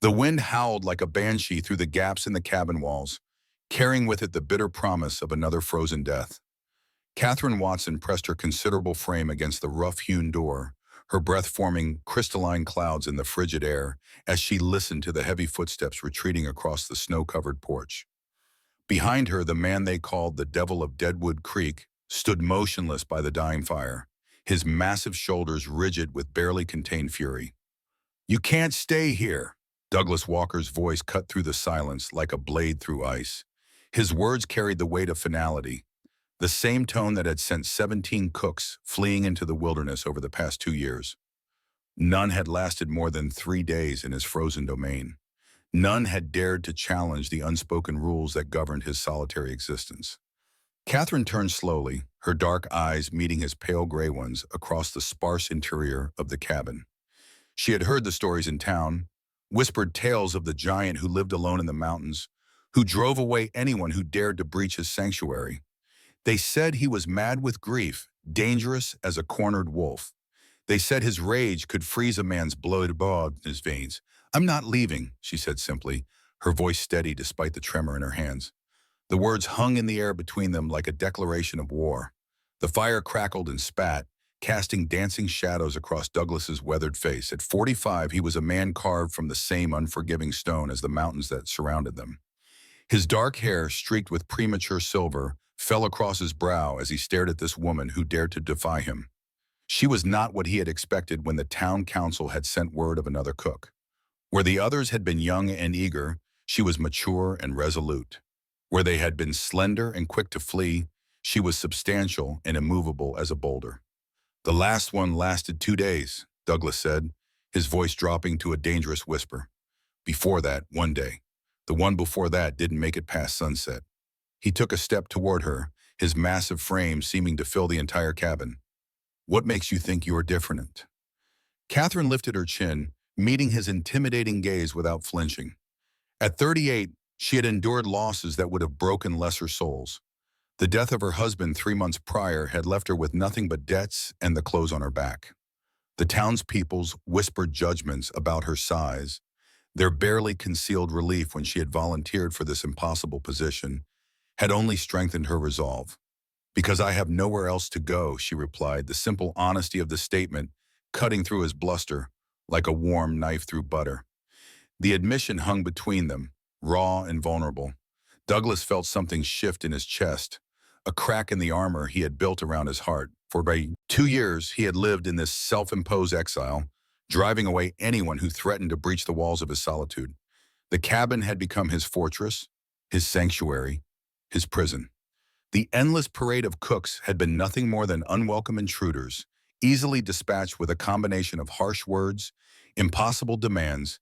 The wind howled like a banshee through the gaps in the cabin walls, carrying with it the bitter promise of another frozen death. Catherine Watson pressed her considerable frame against the rough-hewn door, her breath forming crystalline clouds in the frigid air as she listened to the heavy footsteps retreating across the snow-covered porch. Behind her, the man they called the Devil of Deadwood Creek stood motionless by the dying fire, his massive shoulders rigid with barely contained fury. "You can't stay here." Douglas Walker's voice cut through the silence like a blade through ice. His words carried the weight of finality, the same tone that had sent 17 cooks fleeing into the wilderness over the past 2 years. None had lasted more than 3 days in his frozen domain. None had dared to challenge the unspoken rules that governed his solitary existence. Catherine turned slowly, her dark eyes meeting his pale gray ones across the sparse interior of the cabin. She had heard the stories in town, whispered tales of the giant who lived alone in the mountains, who drove away anyone who dared to breach his sanctuary. They said he was mad with grief, dangerous as a cornered wolf. They said his rage could freeze a man's blood in his veins. "I'm not leaving," she said simply, her voice steady despite the tremor in her hands. The words hung in the air between them like a declaration of war. The fire crackled and spat, casting dancing shadows across Douglas's weathered face. At 45, he was a man carved from the same unforgiving stone as the mountains that surrounded them. His dark hair, streaked with premature silver, fell across his brow as he stared at this woman who dared to defy him. She was not what he had expected when the town council had sent word of another cook. Where the others had been young and eager, she was mature and resolute. Where they had been slender and quick to flee, she was substantial and immovable as a boulder. "The last one lasted 2 days," Douglas said, his voice dropping to a dangerous whisper. "Before that, 1 day. The one before that didn't make it past sunset." He took a step toward her, his massive frame seeming to fill the entire cabin. "What makes you think you are different?" Catherine lifted her chin, meeting his intimidating gaze without flinching. At 38, she had endured losses that would have broken lesser souls. The death of her husband 3 months prior had left her with nothing but debts and the clothes on her back. The townspeople's whispered judgments about her size, their barely concealed relief when she had volunteered for this impossible position, had only strengthened her resolve. "Because I have nowhere else to go," she replied, the simple honesty of the statement cutting through his bluster like a warm knife through butter. The admission hung between them, raw and vulnerable. Douglas felt something shift in his chest, a crack in the armor he had built around his heart. For by 2 years, he had lived in this self-imposed exile, driving away anyone who threatened to breach the walls of his solitude. The cabin had become his fortress, his sanctuary, his prison. The endless parade of cooks had been nothing more than unwelcome intruders, easily dispatched with a combination of harsh words, impossible demands,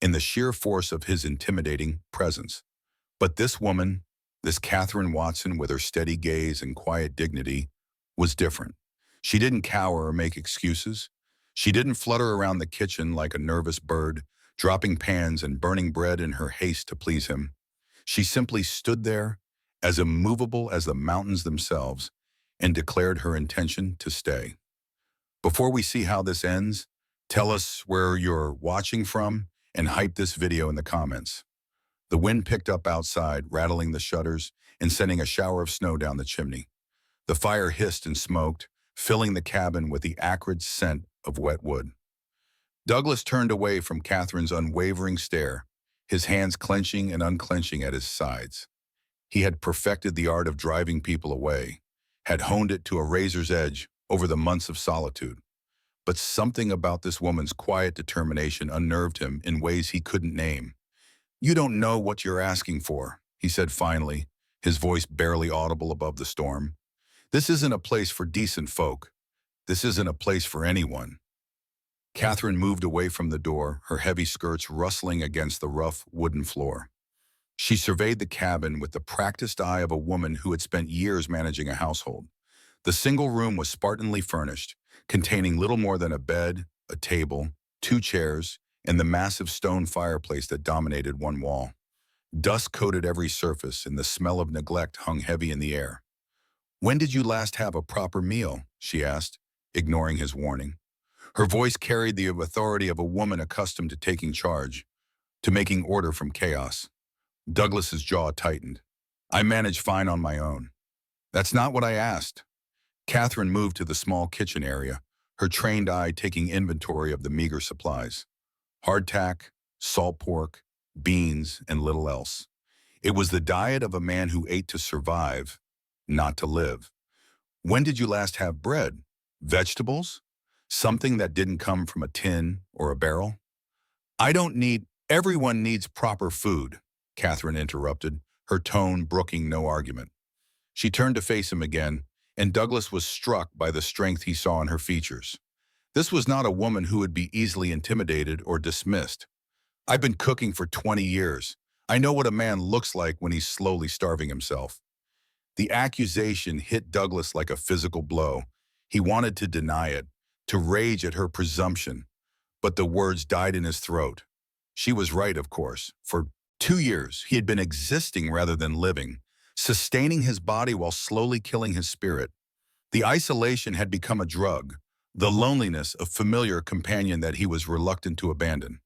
and the sheer force of his intimidating presence. But this woman, this Catherine Watson with her steady gaze and quiet dignity, was different. She didn't cower or make excuses. She didn't flutter around the kitchen like a nervous bird, dropping pans and burning bread in her haste to please him. She simply stood there, as immovable as the mountains themselves, and declared her intention to stay. Before we see how this ends, tell us where you're watching from and hype this video in the comments. The wind picked up outside, rattling the shutters and sending a shower of snow down the chimney. The fire hissed and smoked, filling the cabin with the acrid scent of wet wood. Douglas turned away from Catherine's unwavering stare, his hands clenching and unclenching at his sides. He had perfected the art of driving people away, had honed it to a razor's edge over the months of solitude. But something about this woman's quiet determination unnerved him in ways he couldn't name. "You don't know what you're asking for," he said finally, his voice barely audible above the storm. "This isn't a place for decent folk. This isn't a place for anyone." Catherine moved away from the door, her heavy skirts rustling against the rough wooden floor. She surveyed the cabin with the practiced eye of a woman who had spent years managing a household. The single room was spartanly furnished, containing little more than a bed, a table, 2 chairs, and the massive stone fireplace that dominated one wall. Dust coated every surface, and the smell of neglect hung heavy in the air. "When did you last have a proper meal?" she asked, ignoring his warning. Her voice carried the authority of a woman accustomed to taking charge. to making order from chaos. Douglas's jaw tightened. I manage fine on my own. That's not what I asked. Catherine moved to the small kitchen area, her trained eye taking inventory of the meager supplies. Hardtack, salt pork, beans, and little else. It was the diet of a man who ate to survive, not to live. When did you last have bread? Vegetables? Something that didn't come from a tin or a barrel? Everyone needs proper food, Catherine interrupted, her tone brooking no argument. She turned to face him again, and Douglas was struck by the strength he saw in her features. This was not a woman who would be easily intimidated or dismissed. I've been cooking for 20 years. I know what a man looks like when he's slowly starving himself. The accusation hit Douglas like a physical blow. He wanted to deny it, to rage at her presumption, but the words died in his throat. She was right, of course. For 2 years, he had been existing rather than living, sustaining his body while slowly killing his spirit. The isolation had become a drug, the loneliness a familiar companion that he was reluctant to abandon.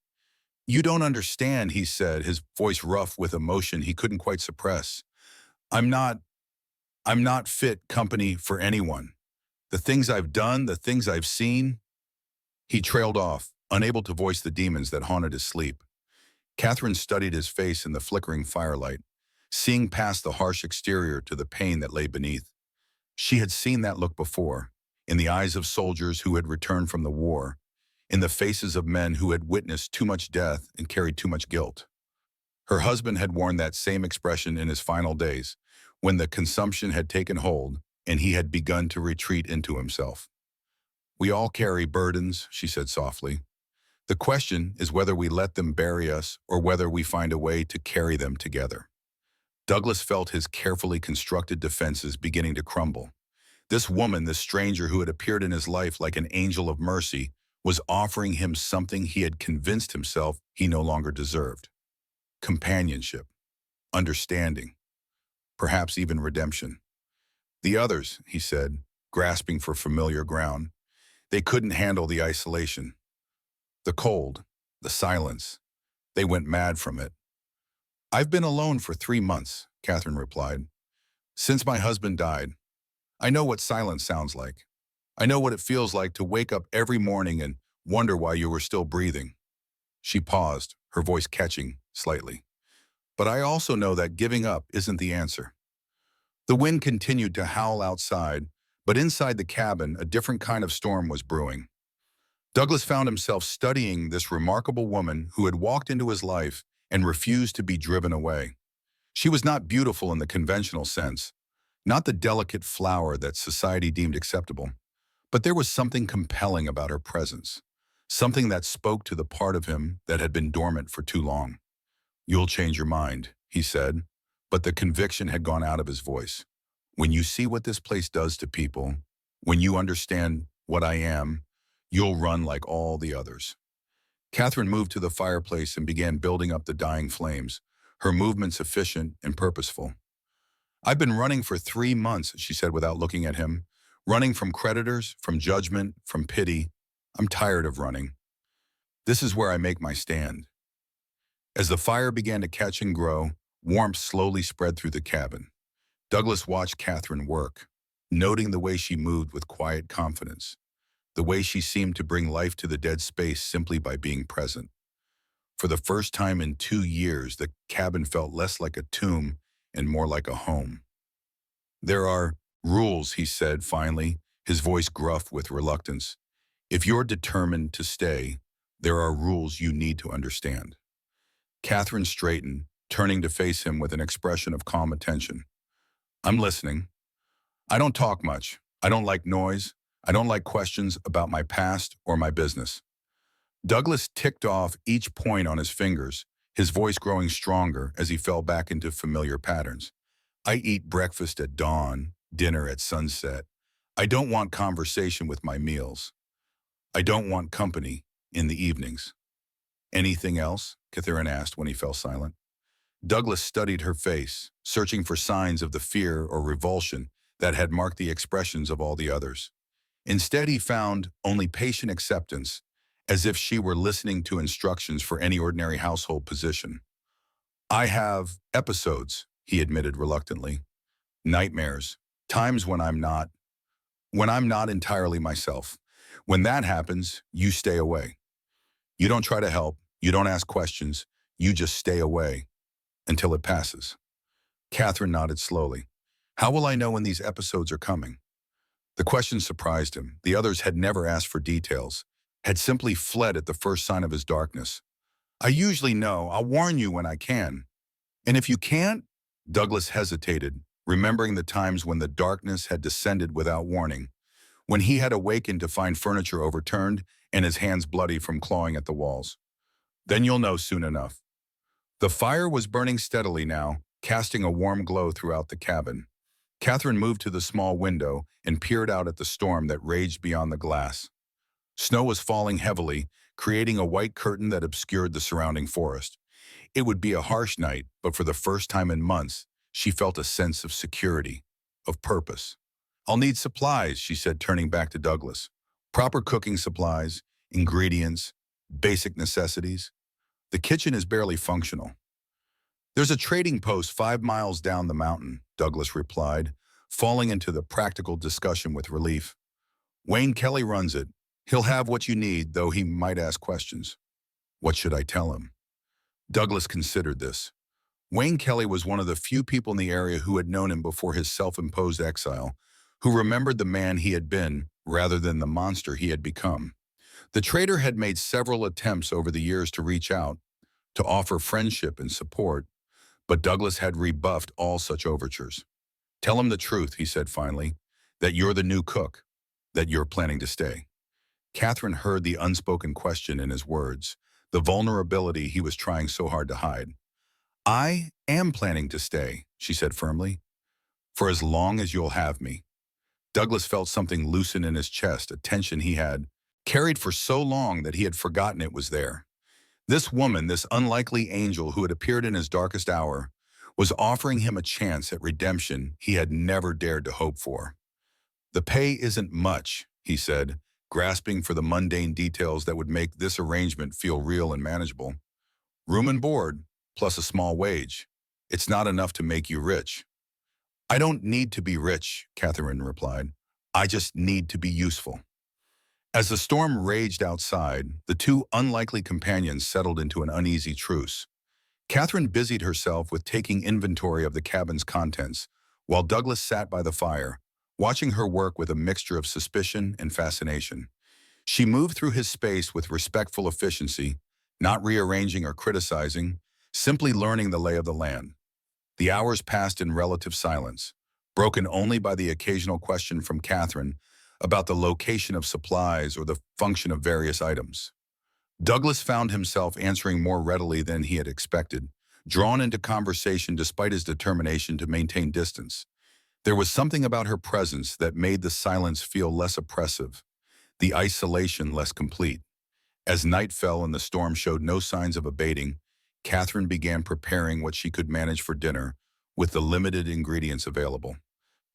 You don't understand, he said, his voice rough with emotion he couldn't quite suppress. I'm not fit company for anyone. The things I've done, the things I've seen. He trailed off, unable to voice the demons that haunted his sleep. Catherine studied his face in the flickering firelight, seeing past the harsh exterior to the pain that lay beneath. She had seen that look before, in the eyes of soldiers who had returned from the war, in the faces of men who had witnessed too much death and carried too much guilt. Her husband had worn that same expression in his final days, when the consumption had taken hold and he had begun to retreat into himself. We all carry burdens, she said softly. The question is whether we let them bury us or whether we find a way to carry them together. Douglas felt his carefully constructed defenses beginning to crumble. This woman, this stranger who had appeared in his life like an angel of mercy, was offering him something he had convinced himself he no longer deserved. Companionship, understanding, perhaps even redemption. The others, he said, grasping for familiar ground, they couldn't handle the isolation. The cold, the silence, they went mad from it. I've been alone for 3 months, Catherine replied. Since my husband died, I know what silence sounds like. I know what it feels like to wake up every morning and wonder why you were still breathing. She paused, her voice catching slightly. But I also know that giving up isn't the answer. The wind continued to howl outside, but inside the cabin, a different kind of storm was brewing. Douglas found himself studying this remarkable woman who had walked into his life and refused to be driven away. She was not beautiful in the conventional sense, not the delicate flower that society deemed acceptable, but there was something compelling about her presence, something that spoke to the part of him that had been dormant for too long. You'll change your mind, he said, but the conviction had gone out of his voice. When you see what this place does to people, when you understand what I am, you'll run like all the others. Catherine moved to the fireplace and began building up the dying flames, her movements efficient and purposeful. I've been running for 3 months, she said without looking at him, running from creditors, from judgment, from pity. I'm tired of running. This is where I make my stand. As the fire began to catch and grow, warmth slowly spread through the cabin. Douglas watched Catherine work, noting the way she moved with quiet confidence, the way she seemed to bring life to the dead space simply by being present. For the first time in 2 years, the cabin felt less like a tomb and more like a home. There are rules, he said finally, his voice gruff with reluctance. If you're determined to stay, there are rules you need to understand. Catherine straightened, turning to face him with an expression of calm attention. I'm listening. I don't talk much. I don't like noise. I don't like questions about my past or my business. Douglas ticked off each point on his fingers, his voice growing stronger as he fell back into familiar patterns. I eat breakfast at dawn, dinner at sunset. I don't want conversation with my meals. I don't want company in the evenings. Anything else? Catherine asked when he fell silent. Douglas studied her face, searching for signs of the fear or revulsion that had marked the expressions of all the others. Instead, he found only patient acceptance as if she were listening to instructions for any ordinary household position. I have episodes, he admitted reluctantly. Nightmares. Times when I'm not entirely myself. When that happens, you stay away. You don't try to help. You don't ask questions. You just stay away until it passes. Catherine nodded slowly. How will I know when these episodes are coming? The question surprised him. The others had never asked for details, had simply fled at the first sign of his darkness. I usually know. I'll warn you when I can. And if you can't? Douglas hesitated, remembering the times when the darkness had descended without warning, when he had awakened to find furniture overturned and his hands bloody from clawing at the walls. Then you'll know soon enough. The fire was burning steadily now, casting a warm glow throughout the cabin. Catherine moved to the small window and peered out at the storm that raged beyond the glass. Snow was falling heavily, creating a white curtain that obscured the surrounding forest. It would be a harsh night, but for the first time in months, she felt a sense of security, of purpose. I'll need supplies, she said, turning back to Douglas. Proper cooking supplies, ingredients, basic necessities. The kitchen is barely functional. There's a trading post 5 miles down the mountain, Douglas replied, falling into the practical discussion with relief. Wayne Kelly runs it. He'll have what you need, though he might ask questions. What should I tell him? Douglas considered this. Wayne Kelly was one of the few people in the area who had known him before his self-imposed exile, who remembered the man he had been rather than the monster he had become. The trader had made several attempts over the years to reach out, to offer friendship and support, but Douglas had rebuffed all such overtures. Tell him the truth, he said finally, that you're the new cook, that you're planning to stay. Catherine heard the unspoken question in his words, the vulnerability he was trying so hard to hide. I am planning to stay, she said firmly, for as long as you'll have me. Douglas felt something loosen in his chest, a tension he had carried for so long that he had forgotten it was there. This woman, this unlikely angel who had appeared in his darkest hour, was offering him a chance at redemption he had never dared to hope for. The pay isn't much, he said, grasping for the mundane details that would make this arrangement feel real and manageable. Room and board, plus a small wage. It's not enough to make you rich. I don't need to be rich, Catherine replied. I just need to be useful. As the storm raged outside, the two unlikely companions settled into an uneasy truce. Catherine busied herself with taking inventory of the cabin's contents, while Douglas sat by the fire, watching her work with a mixture of suspicion and fascination. She moved through his space with respectful efficiency, not rearranging or criticizing, simply learning the lay of the land. The hours passed in relative silence, broken only by the occasional question from Catherine about the location of supplies or the function of various items. Douglas found himself answering more readily than he had expected, drawn into conversation despite his determination to maintain distance. There was something about her presence that made the silence feel less oppressive, the isolation less complete. As night fell and the storm showed no signs of abating, Catherine began preparing what she could manage for dinner with the limited ingredients available.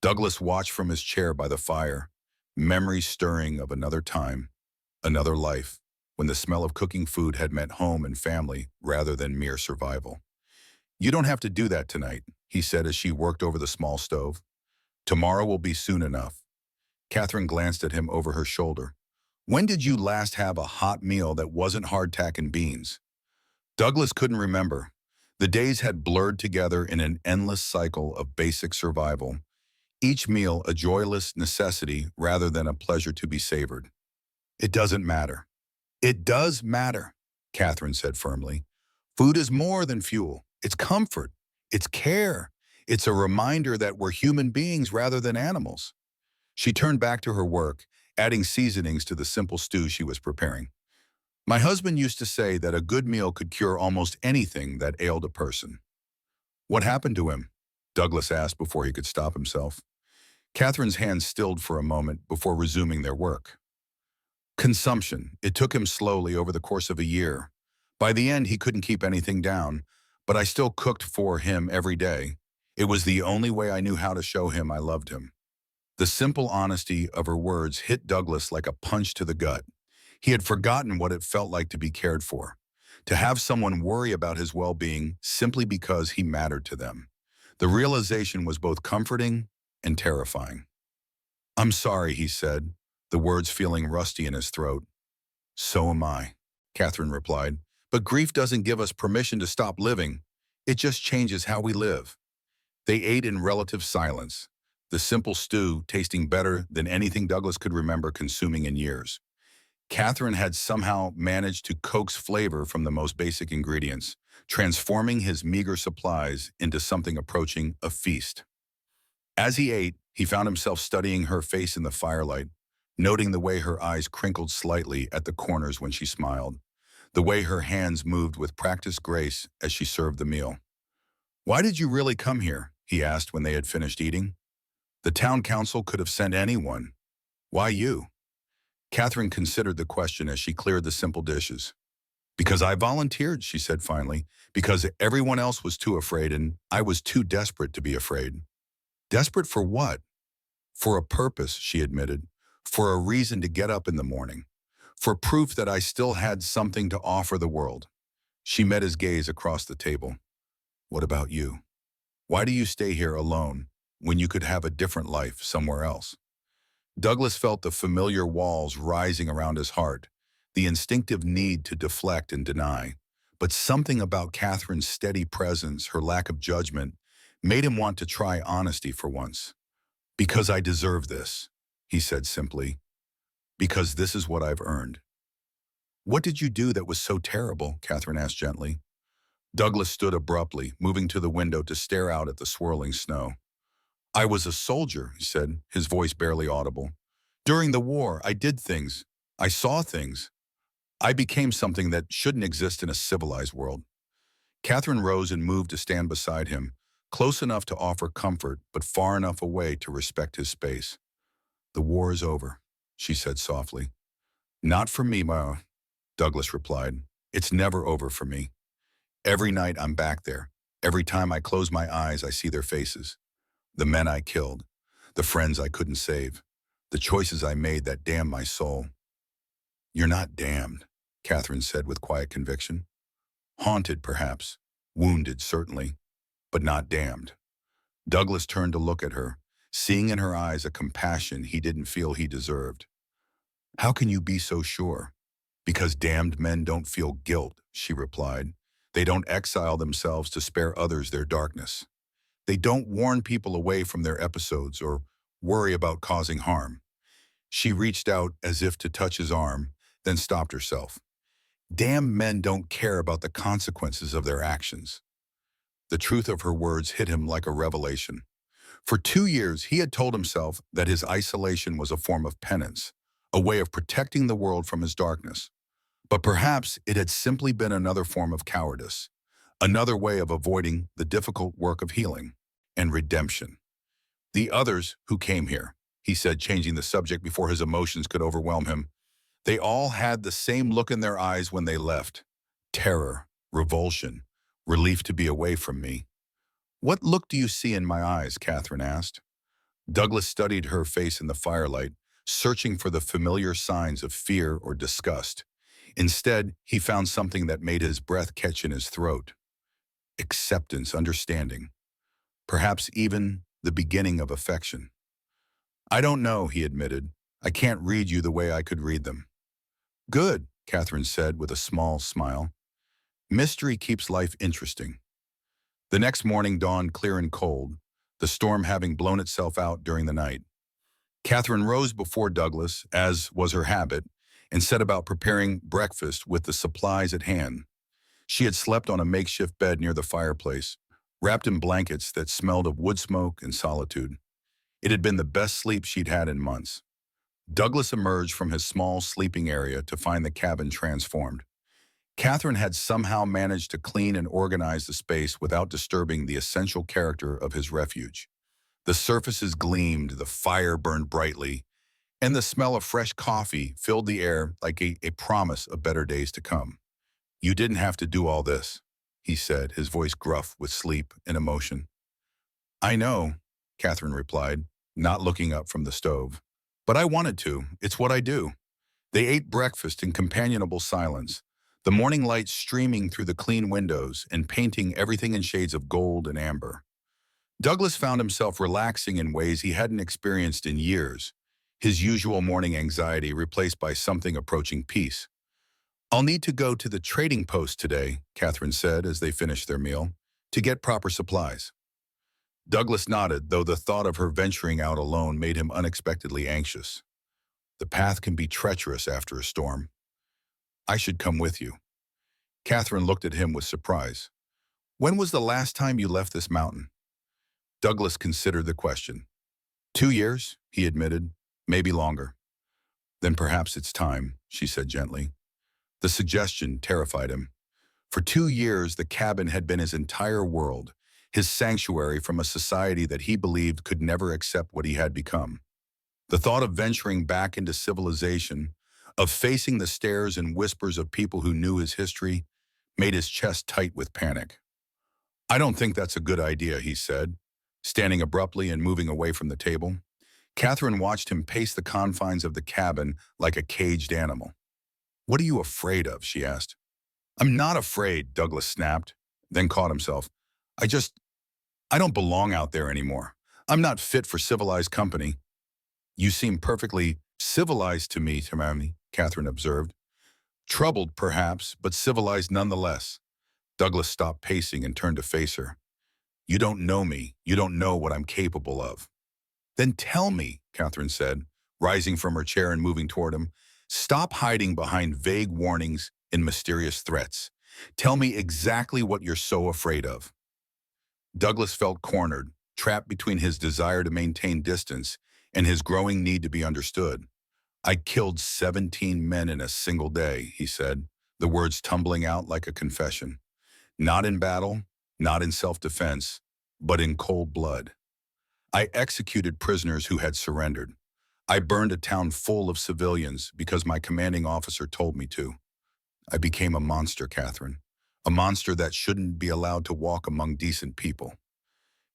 Douglas watched from his chair by the fire, memories stirring of another time, another life, when the smell of cooking food had meant home and family rather than mere survival. You don't have to do that tonight, he said as she worked over the small stove. Tomorrow will be soon enough. Catherine glanced at him over her shoulder. When did you last have a hot meal that wasn't hardtack and beans? Douglas couldn't remember. The days had blurred together in an endless cycle of basic survival, each meal a joyless necessity rather than a pleasure to be savored. It doesn't matter. It does matter, Catherine said firmly. Food is more than fuel. It's comfort. It's care. It's a reminder that we're human beings rather than animals. She turned back to her work, adding seasonings to the simple stew she was preparing. My husband used to say that a good meal could cure almost anything that ailed a person. What happened to him? Douglas asked before he could stop himself. Catherine's hands stilled for a moment before resuming their work. Consumption. It took him slowly over the course of a year. By the end, he couldn't keep anything down, but I still cooked for him every day. It was the only way I knew how to show him I loved him. The simple honesty of her words hit Douglas like a punch to the gut. He had forgotten what it felt like to be cared for, to have someone worry about his well-being simply because he mattered to them. The realization was both comforting and terrifying. "I'm sorry," he said, the words feeling rusty in his throat. "So am I," Catherine replied. "But grief doesn't give us permission to stop living. It just changes how we live." They ate in relative silence, the simple stew tasting better than anything Douglas could remember consuming in years. Catherine had somehow managed to coax flavor from the most basic ingredients, transforming his meager supplies into something approaching a feast. As he ate, he found himself studying her face in the firelight, noting the way her eyes crinkled slightly at the corners when she smiled, the way her hands moved with practiced grace as she served the meal. "Why did you really come here?" he asked when they had finished eating. "The town council could have sent anyone. Why you?" Catherine considered the question as she cleared the simple dishes. "Because I volunteered," she said finally, "because everyone else was too afraid and I was too desperate to be afraid." "Desperate for what?" "For a purpose," she admitted, "for a reason to get up in the morning, for proof that I still had something to offer the world." She met his gaze across the table. "What about you? Why do you stay here alone when you could have a different life somewhere else?" Douglas felt the familiar walls rising around his heart, the instinctive need to deflect and deny. But something about Catherine's steady presence, her lack of judgment, made him want to try honesty for once. "Because I deserve this," he said simply. "Because this is what I've earned." "What did you do that was so terrible?" Catherine asked gently. Douglas stood abruptly, moving to the window to stare out at the swirling snow. "I was a soldier," he said, his voice barely audible. "During the war, I did things. I saw things. I became something that shouldn't exist in a civilized world." Catherine rose and moved to stand beside him, close enough to offer comfort, but far enough away to respect his space. "The war is over," she said softly. "Not for me, Ma," Douglas replied. "It's never over for me. Every night I'm back there. Every time I close my eyes, I see their faces. The men I killed, the friends I couldn't save, the choices I made that damn my soul." "You're not damned," Catherine said with quiet conviction. "Haunted, perhaps. Wounded, certainly. But not damned." Douglas turned to look at her, seeing in her eyes a compassion he didn't feel he deserved. "How can you be so sure?" "Because damned men don't feel guilt," she replied. "They don't exile themselves to spare others their darkness. They don't warn people away from their episodes or worry about causing harm." She reached out as if to touch his arm, then stopped herself. "Damned men don't care about the consequences of their actions." The truth of her words hit him like a revelation. For 2 years, he had told himself that his isolation was a form of penance, a way of protecting the world from his darkness. But perhaps it had simply been another form of cowardice, another way of avoiding the difficult work of healing and redemption. "The others who came here," he said, changing the subject before his emotions could overwhelm him, "they all had the same look in their eyes when they left. Terror, revulsion, relief to be away from me." "What look do you see in my eyes?" Catherine asked. Douglas studied her face in the firelight, searching for the familiar signs of fear or disgust. Instead, he found something that made his breath catch in his throat. Acceptance, understanding, perhaps even the beginning of affection. "I don't know," he admitted. "I can't read you the way I could read them." "Good," Catherine said with a small smile. "Mystery keeps life interesting." The next morning dawned clear and cold, the storm having blown itself out during the night. Catherine rose before Douglas, as was her habit, and set about preparing breakfast with the supplies at hand. She had slept on a makeshift bed near the fireplace, wrapped in blankets that smelled of wood smoke and solitude. It had been the best sleep she'd had in months. Douglas emerged from his small sleeping area to find the cabin transformed. Catherine had somehow managed to clean and organize the space without disturbing the essential character of his refuge. The surfaces gleamed, the fire burned brightly, and the smell of fresh coffee filled the air like a promise of better days to come. "You didn't have to do all this," he said, his voice gruff with sleep and emotion. "I know," Catherine replied, not looking up from the stove. "But I wanted to. It's what I do." They ate breakfast in companionable silence, the morning light streaming through the clean windows and painting everything in shades of gold and amber. Douglas found himself relaxing in ways he hadn't experienced in years, his usual morning anxiety replaced by something approaching peace. "I'll need to go to the trading post today," Catherine said as they finished their meal, "to get proper supplies." Douglas nodded, though the thought of her venturing out alone made him unexpectedly anxious. The path can be treacherous after a storm. "I should come with you." Catherine looked at him with surprise. "When was the last time you left this mountain?" Douglas considered the question. "2 years," he admitted, "maybe longer." "Then perhaps it's time," she said gently. The suggestion terrified him. For 2 years, the cabin had been his entire world, his sanctuary from a society that he believed could never accept what he had become. The thought of venturing back into civilization, of facing the stares and whispers of people who knew his history, made his chest tight with panic. "I don't think that's a good idea," he said, standing abruptly and moving away from the table. Catherine watched him pace the confines of the cabin like a caged animal. "What are you afraid of?" she asked. "I'm not afraid," Douglas snapped, then caught himself. I just, I don't belong out there anymore. I'm not fit for civilized company." "You seem perfectly civilized to me, Tamami," Catherine observed. "Troubled, perhaps, but civilized nonetheless." Douglas stopped pacing and turned to face her. "You don't know me. You don't know what I'm capable of." "Then tell me," Catherine said, rising from her chair and moving toward him. "Stop hiding behind vague warnings and mysterious threats. Tell me exactly what you're so afraid of." Douglas felt cornered, trapped between his desire to maintain distance and his growing need to be understood. "I killed 17 men in a single day," he said, the words tumbling out like a confession. "Not in battle, not in self-defense, but in cold blood. I executed prisoners who had surrendered. I burned a town full of civilians because my commanding officer told me to. I became a monster, Catherine. A monster that shouldn't be allowed to walk among decent people."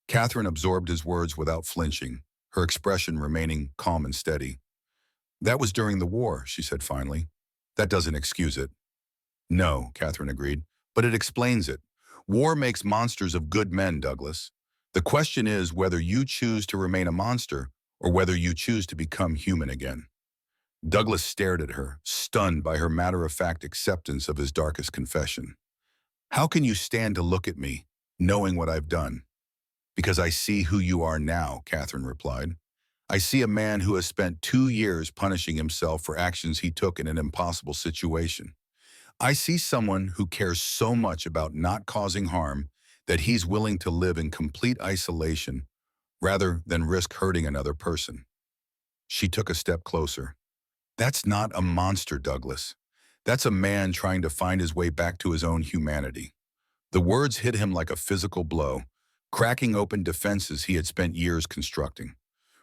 Catherine absorbed his words without flinching, her expression remaining calm and steady. "That was during the war," she said finally. "That doesn't excuse it." "No," Catherine agreed, "but it explains it. War makes monsters of good men, Douglas. The question is whether you choose to remain a monster or whether you choose to become human again." Douglas stared at her, stunned by her matter-of-fact acceptance of his darkest confession. "How can you stand to look at me, knowing what I've done?" "Because I see who you are now," Catherine replied. "I see a man who has spent 2 years punishing himself for actions he took in an impossible situation. I see someone who cares so much about not causing harm that he's willing to live in complete isolation rather than risk hurting another person." She took a step closer. "That's not a monster, Douglas. That's a man trying to find his way back to his own humanity." The words hit him like a physical blow, cracking open defenses he had spent years constructing.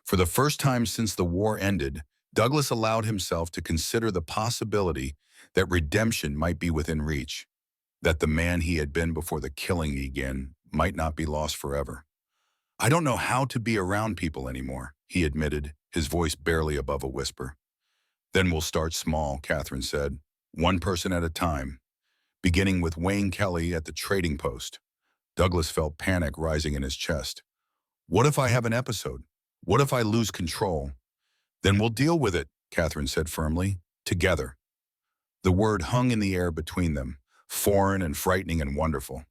For the first time since the war ended, Douglas allowed himself to consider the possibility that redemption might be within reach, that the man he had been before the killing began might not be lost forever. "I don't know how to be around people anymore," he admitted, his voice barely above a whisper. "Then we'll start small," Catherine said, "one person at a time, beginning with Wayne Kelly at the trading post." Douglas felt panic rising in his chest. "What if I have an episode? What if I lose control?" "Then we'll deal with it," Catherine said firmly, "together." The word hung in the air between them, foreign and frightening and wonderful.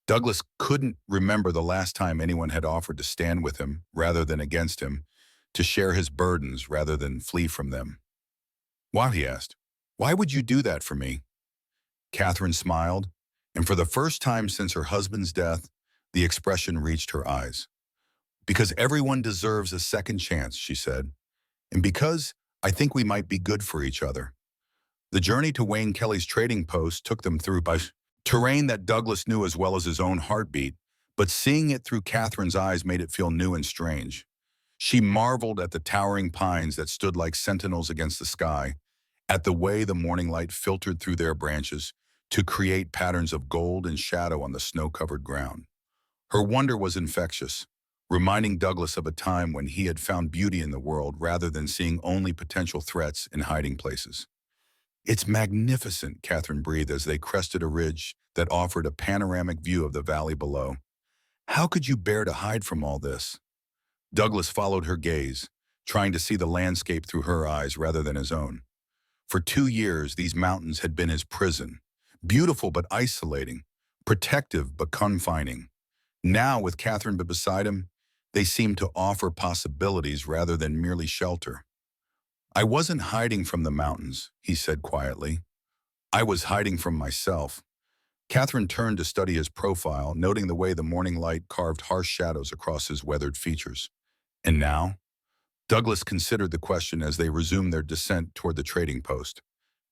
Douglas couldn't remember the last time anyone had offered to stand with him rather than against him, to share his burdens rather than flee from them. "Why?" he asked. "Why would you do that for me?" Catherine smiled, and for the first time since her husband's death, the expression reached her eyes. "Because everyone deserves a second chance," she said, "and because I think we might be good for each other." The journey to Wayne Kelly's trading post took them through by terrain that Douglas knew as well as his own heartbeat, but seeing it through Catherine's eyes made it feel new and strange. She marveled at the towering pines that stood like sentinels against the sky, at the way the morning light filtered through their branches to create patterns of gold and shadow on the snow-covered ground. Her wonder was infectious, reminding Douglas of a time when he had found beauty in the world rather than seeing only potential threats in hiding places. It's magnificent, Catherine breathed as they crested a ridge that offered a panoramic view of the valley below. How could you bear to hide from all this? Douglas followed her gaze, trying to see the landscape through her eyes rather than his own. For 2 years, these mountains had been his prison, beautiful but isolating, protective but confining. Now, with Catherine beside him, they seemed to offer possibilities rather than merely shelter. I wasn't hiding from the mountains, he said quietly. I was hiding from myself. Catherine turned to study his profile, noting the way the morning light carved harsh shadows across his weathered features. And now? Douglas considered the question as they resumed their descent toward the trading post.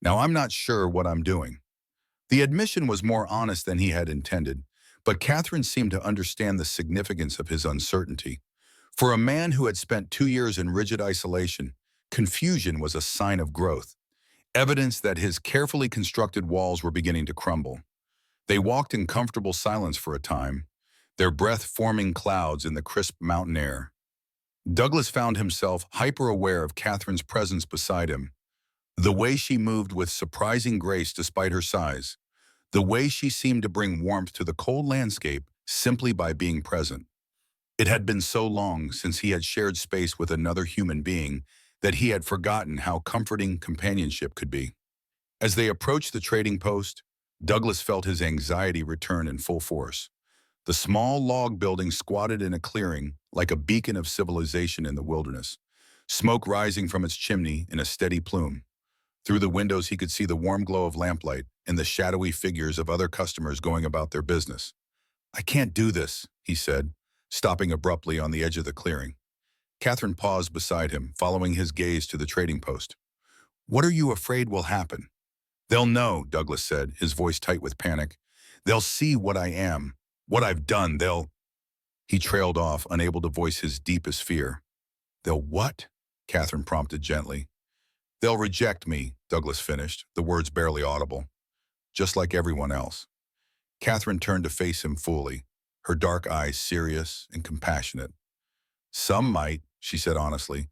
Now, I'm not sure what I'm doing. The admission was more honest than he had intended, but Catherine seemed to understand the significance of his uncertainty. For a man who had spent 2 years in rigid isolation, confusion was a sign of growth, evidence that his carefully constructed walls were beginning to crumble. They walked in comfortable silence for a time, their breath forming clouds in the crisp mountain air. Douglas found himself hyper-aware of Catherine's presence beside him, the way she moved with surprising grace despite her size, the way she seemed to bring warmth to the cold landscape simply by being present. It had been so long since he had shared space with another human being that he had forgotten how comforting companionship could be. As they approached the trading post, Douglas felt his anxiety return in full force. The small log building squatted in a clearing like a beacon of civilization in the wilderness, smoke rising from its chimney in a steady plume. Through the windows he could see the warm glow of lamplight and the shadowy figures of other customers going about their business. I can't do this, he said, stopping abruptly on the edge of the clearing. Catherine paused beside him, following his gaze to the trading post. What are you afraid will happen? They'll know, Douglas said, his voice tight with panic. They'll see what I am, what I've done. He trailed off, unable to voice his deepest fear. They'll what? Catherine prompted gently. They'll reject me, Douglas finished, the words barely audible. Just like everyone else. Catherine turned to face him fully, her dark eyes serious and compassionate. Some might, she said honestly,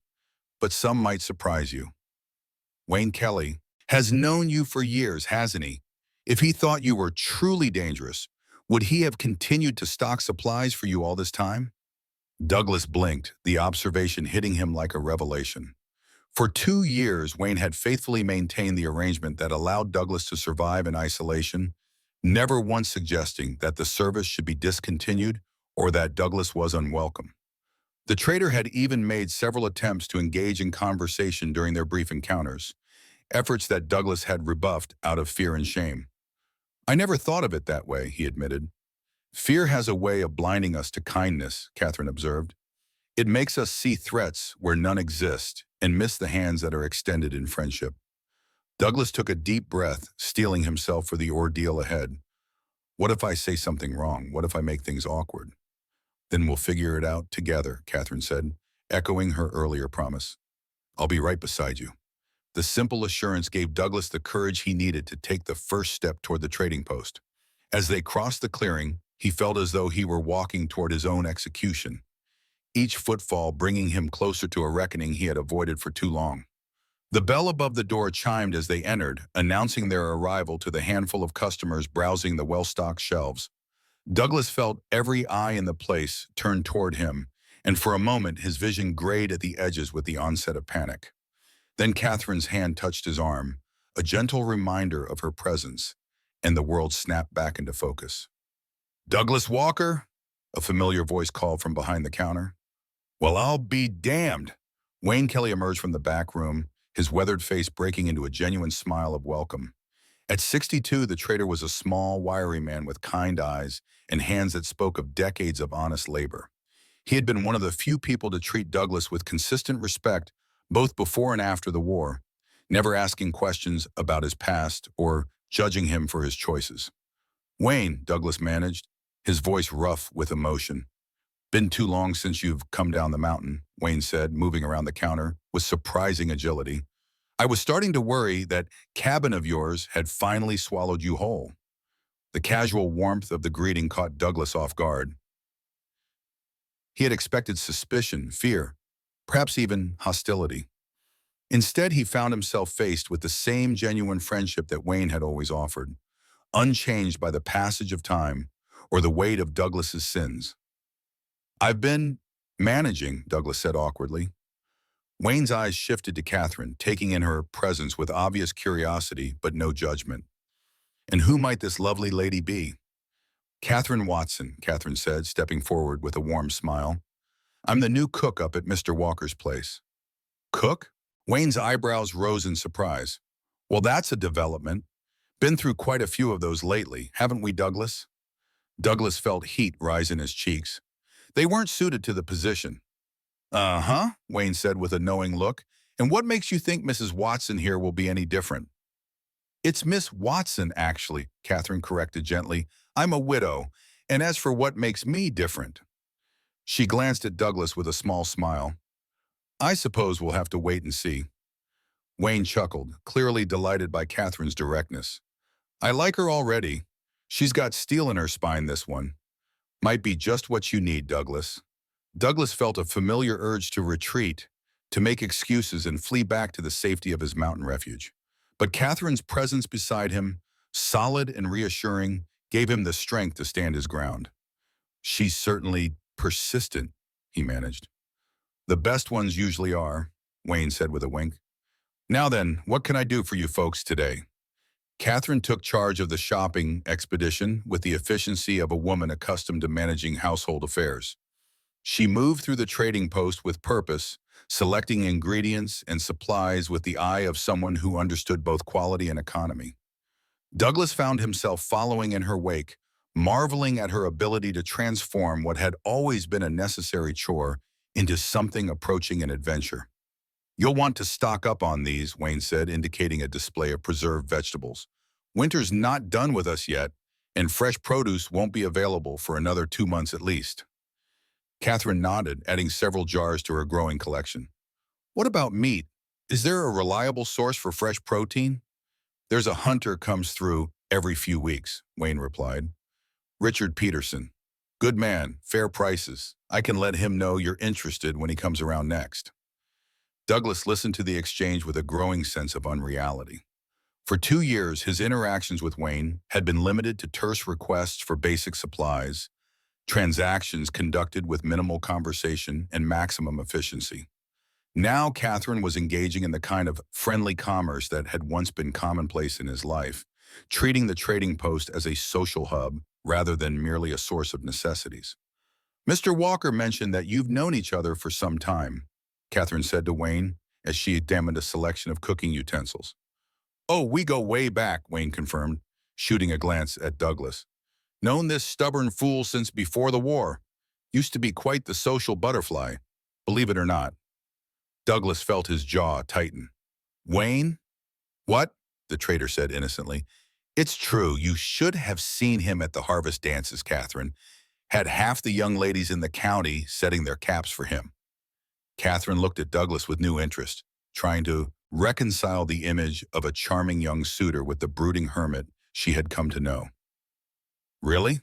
but some might surprise you. Wayne Kelly has known you for years, hasn't he? If he thought you were truly dangerous, would he have continued to stock supplies for you all this time? Douglas blinked, the observation hitting him like a revelation. For 2 years, Wayne had faithfully maintained the arrangement that allowed Douglas to survive in isolation, never once suggesting that the service should be discontinued or that Douglas was unwelcome. The trader had even made several attempts to engage in conversation during their brief encounters, efforts that Douglas had rebuffed out of fear and shame. I never thought of it that way, he admitted. Fear has a way of blinding us to kindness, Catherine observed. It makes us see threats where none exist and miss the hands that are extended in friendship. Douglas took a deep breath, steeling himself for the ordeal ahead. What if I say something wrong? What if I make things awkward? Then we'll figure it out together, Catherine said, echoing her earlier promise. I'll be right beside you. The simple assurance gave Douglas the courage he needed to take the first step toward the trading post. As they crossed the clearing, he felt as though he were walking toward his own execution, each footfall bringing him closer to a reckoning he had avoided for too long. The bell above the door chimed as they entered, announcing their arrival to the handful of customers browsing the well-stocked shelves. Douglas felt every eye in the place turned toward him, and for a moment his vision grayed at the edges with the onset of panic. Then Catherine's hand touched his arm, a gentle reminder of her presence, and the world snapped back into focus. Douglas Walker? A familiar voice called from behind the counter. Well, I'll be damned. Wayne Kelly emerged from the back room, his weathered face breaking into a genuine smile of welcome. At 62, the trader was a small, wiry man with kind eyes and hands that spoke of decades of honest labor. He had been one of the few people to treat Douglas with consistent respect both before and after the war, never asking questions about his past or judging him for his choices. Wayne, Douglas managed, his voice rough with emotion. Been too long since you've come down the mountain, Wayne said, moving around the counter with surprising agility. I was starting to worry that cabin of yours had finally swallowed you whole. The casual warmth of the greeting caught Douglas off guard. He had expected suspicion, fear, perhaps even hostility. Instead, he found himself faced with the same genuine friendship that Wayne had always offered, unchanged by the passage of time or the weight of Douglas's sins. "I've been managing," Douglas said awkwardly. Wayne's eyes shifted to Catherine, taking in her presence with obvious curiosity but no judgment. "And who might this lovely lady be?" "Catherine Watson," Catherine said, stepping forward with a warm smile. "I'm the new cook up at Mr. Walker's place." "Cook?" Wayne's eyebrows rose in surprise. "Well, that's a development. Been through quite a few of those lately, haven't we, Douglas?" Douglas felt heat rise in his cheeks. They weren't suited to the position. "Uh-huh," Wayne said with a knowing look. "And what makes you think Mrs. Watson here will be any different?" "It's Miss Watson, actually," Catherine corrected gently. "I'm a widow, and as for what makes me different..." She glanced at Douglas with a small smile. "I suppose we'll have to wait and see." Wayne chuckled, clearly delighted by Catherine's directness. "I like her already. She's got steel in her spine, this one. Might be just what you need, Douglas." Douglas felt a familiar urge to retreat, to make excuses and flee back to the safety of his mountain refuge. But Catherine's presence beside him, solid and reassuring, gave him the strength to stand his ground. "She's certainly persistent," he managed. "The best ones usually are," Wayne said with a wink. "Now then, what can I do for you folks today?" Catherine took charge of the shopping expedition with the efficiency of a woman accustomed to managing household affairs. She moved through the trading post with purpose, selecting ingredients and supplies with the eye of someone who understood both quality and economy. Douglas found himself following in her wake, marveling at her ability to transform what had always been a necessary chore into something approaching an adventure. "You'll want to stock up on these," Wayne said, indicating a display of preserved vegetables. "Winter's not done with us yet, and fresh produce won't be available for another 2 months at least." Catherine nodded, adding several jars to her growing collection. "What about meat? Is there a reliable source for fresh protein?" "There's a hunter comes through every few weeks," Wayne replied. "Richard Peterson. Good man, fair prices. I can let him know you're interested when he comes around next." Douglas listened to the exchange with a growing sense of unreality. For 2 years, his interactions with Wayne had been limited to terse requests for basic supplies, transactions conducted with minimal conversation and maximum efficiency. Now Catherine was engaging in the kind of friendly commerce that had once been commonplace in his life, treating the trading post as a social hub rather than merely a source of necessities. "Mr. Walker mentioned that you've known each other for some time," Catherine said to Wayne as she examined a selection of cooking utensils. "Oh, we go way back," Wayne confirmed, shooting a glance at Douglas. "Known this stubborn fool since before the war. Used to be quite the social butterfly, believe it or not." Douglas felt his jaw tighten. "Wayne?" "What?" the trader said innocently. "It's true, you should have seen him at the harvest dances, Catherine. Had half the young ladies in the county setting their caps for him." Catherine looked at Douglas with new interest, trying to reconcile the image of a charming young suitor with the brooding hermit she had come to know. "Really?"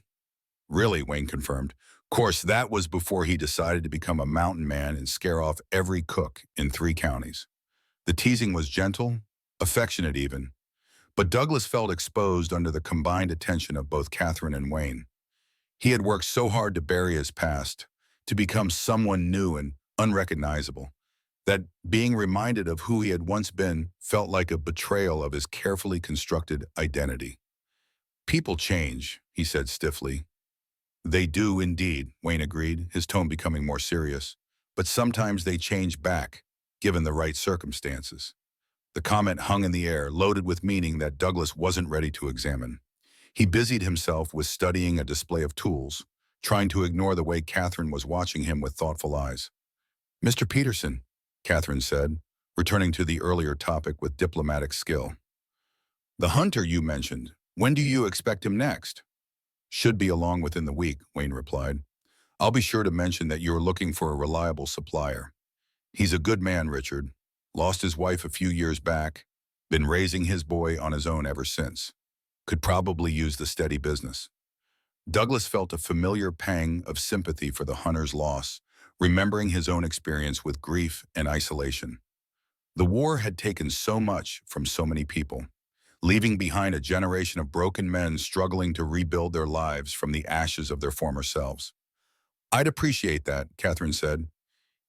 "Really," Wayne confirmed. "Course, that was before he decided to become a mountain man and scare off every cook in 3 counties. The teasing was gentle, affectionate even, but Douglas felt exposed under the combined attention of both Catherine and Wayne. He had worked so hard to bury his past, to become someone new and unrecognizable, that being reminded of who he had once been felt like a betrayal of his carefully constructed identity. "People change," he said stiffly. "They do indeed," Wayne agreed, his tone becoming more serious. "But sometimes they change back, given the right circumstances." The comment hung in the air, loaded with meaning that Douglas wasn't ready to examine. He busied himself with studying a display of tools, trying to ignore the way Catherine was watching him with thoughtful eyes. "Mr. Peterson," Catherine said, returning to the earlier topic with diplomatic skill. "The hunter you mentioned, when do you expect him next?" "Should be along within the week," Wayne replied. "I'll be sure to mention that you're looking for a reliable supplier. He's a good man, Richard. Lost his wife a few years back. Been raising his boy on his own ever since. Could probably use the steady business." Douglas felt a familiar pang of sympathy for the hunter's loss, remembering his own experience with grief and isolation. The war had taken so much from so many people, leaving behind a generation of broken men struggling to rebuild their lives from the ashes of their former selves. "I'd appreciate that," Catherine said.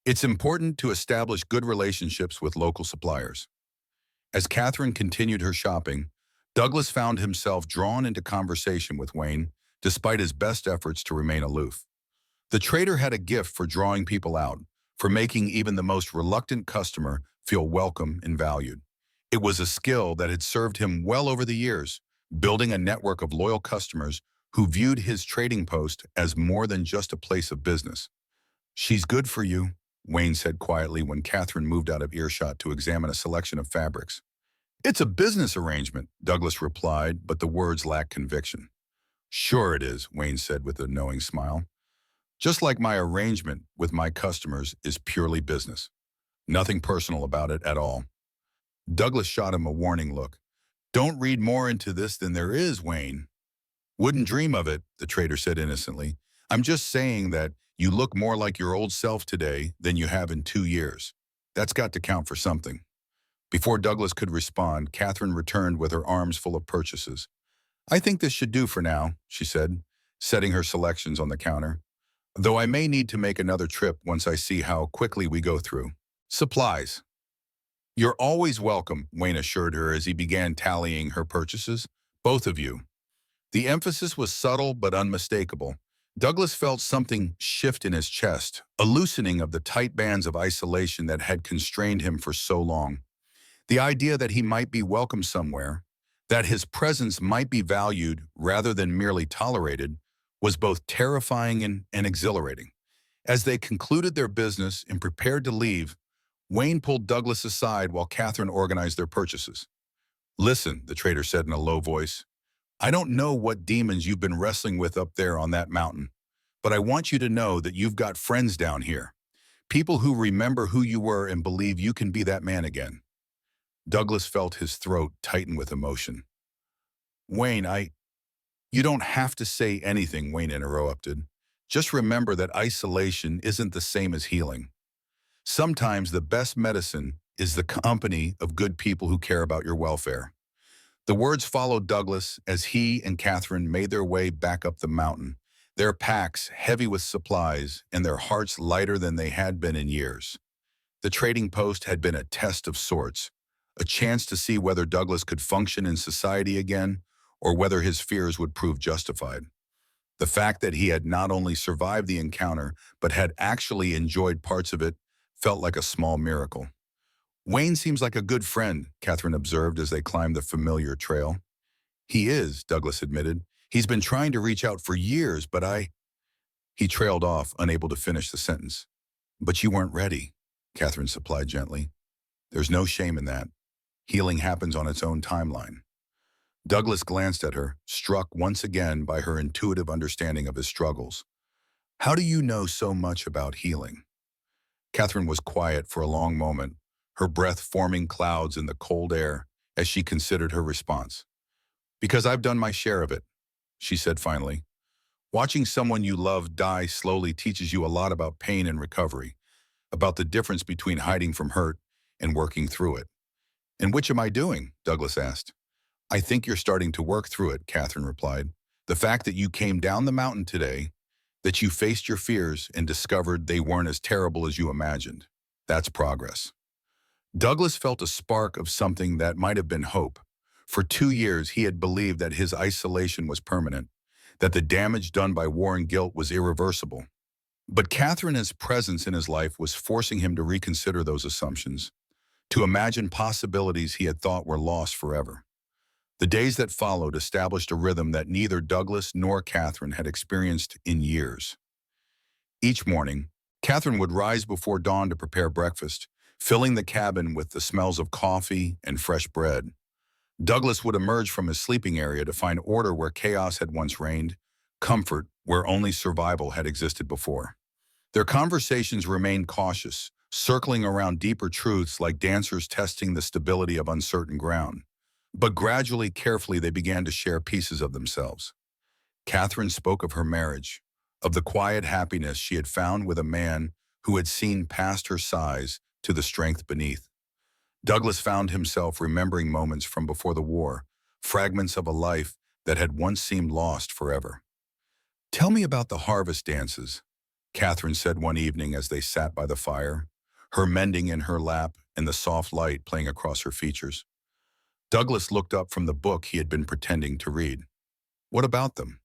"It's important to establish good relationships with local suppliers." As Catherine continued her shopping, Douglas found himself drawn into conversation with Wayne, despite his best efforts to remain aloof. The trader had a gift for drawing people out, for making even the most reluctant customer feel welcome and valued. It was a skill that had served him well over the years, building a network of loyal customers who viewed his trading post as more than just a place of business. "She's good for you," Wayne said quietly when Catherine moved out of earshot to examine a selection of fabrics. "It's a business arrangement," Douglas replied, but the words lacked conviction. "Sure it is," Wayne said with a knowing smile. "Just like my arrangement with my customers is purely business. Nothing personal about it at all." Douglas shot him a warning look. "Don't read more into this than there is, Wayne." "Wouldn't dream of it," the trader said innocently. "I'm just saying that you look more like your old self today than you have in 2 years. That's got to count for something." Before Douglas could respond, Catherine returned with her arms full of purchases. "I think this should do for now," she said, setting her selections on the counter. "Though I may need to make another trip once I see how quickly we go through supplies." "You're always welcome," Wayne assured her as he began tallying her purchases. "Both of you." The emphasis was subtle but unmistakable. Douglas felt something shift in his chest, a loosening of the tight bands of isolation that had constrained him for so long. The idea that he might be welcome somewhere, that his presence might be valued rather than merely tolerated, was both terrifying and exhilarating. As they concluded their business and prepared to leave, Wayne pulled Douglas aside while Catherine organized their purchases. "Listen," the trader said in a low voice, "I don't know what demons you've been wrestling with up there on that mountain, but I want you to know that you've got friends down here, people who remember who you were and believe you can be that man again." Douglas felt his throat tighten with emotion. "Wayne, You don't have to say anything," Wayne interrupted. "Just remember that isolation isn't the same as healing. Sometimes the best medicine is the company of good people who care about your welfare." The words followed Douglas as he and Catherine made their way back up the mountain, their packs heavy with supplies and their hearts lighter than they had been in years. The trading post had been a test of sorts, a chance to see whether Douglas could function in society again or whether his fears would prove justified. The fact that he had not only survived the encounter but had actually enjoyed parts of it felt like a small miracle. "Wayne seems like a good friend," Catherine observed as they climbed the familiar trail. "He is," Douglas admitted. "He's been trying to reach out for years, but He trailed off, unable to finish the sentence. "But you weren't ready," Catherine supplied gently. "There's no shame in that. Healing happens on its own timeline." Douglas glanced at her, struck once again by her intuitive understanding of his struggles. "How do you know so much about healing?" Catherine was quiet for a long moment, her breath forming clouds in the cold air as she considered her response. "Because I've done my share of it," she said finally. "Watching someone you love die slowly teaches you a lot about pain and recovery, about the difference between hiding from hurt and working through it." "And which am I doing?" Douglas asked. "I think you're starting to work through it," Catherine replied. "The fact that you came down the mountain today, that you faced your fears and discovered they weren't as terrible as you imagined, that's progress." Douglas felt a spark of something that might have been hope. For 2 years, he had believed that his isolation was permanent, that the damage done by war and guilt was irreversible. But Catherine's presence in his life was forcing him to reconsider those assumptions, to imagine possibilities he had thought were lost forever. The days that followed established a rhythm that neither Douglas nor Catherine had experienced in years. Each morning, Catherine would rise before dawn to prepare breakfast, filling the cabin with the smells of coffee and fresh bread. Douglas would emerge from his sleeping area to find order where chaos had once reigned, comfort where only survival had existed before. Their conversations remained cautious, circling around deeper truths like dancers testing the stability of uncertain ground. But gradually, carefully, they began to share pieces of themselves. Catherine spoke of her marriage, of the quiet happiness she had found with a man who had seen past her size to the strength beneath. Douglas found himself remembering moments from before the war, fragments of a life that had once seemed lost forever. "Tell me about the harvest dances," Catherine said one evening as they sat by the fire, her mending in her lap and the soft light playing across her features. Douglas looked up from the book he had been pretending to read. "What about them?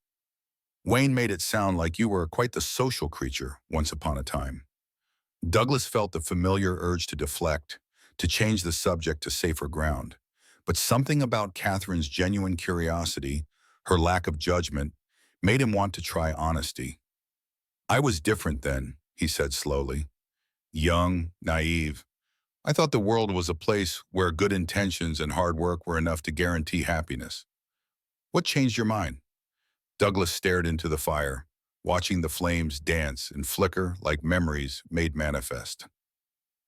Wayne made it sound like you were quite the social creature once upon a time." Douglas felt the familiar urge to deflect, to change the subject to safer ground. But something about Catherine's genuine curiosity, her lack of judgment, made him want to try honesty. "I was different then," he said slowly. "Young, naive. I thought the world was a place where good intentions and hard work were enough to guarantee happiness. What changed your mind?" Douglas stared into the fire, watching the flames dance and flicker like memories made manifest.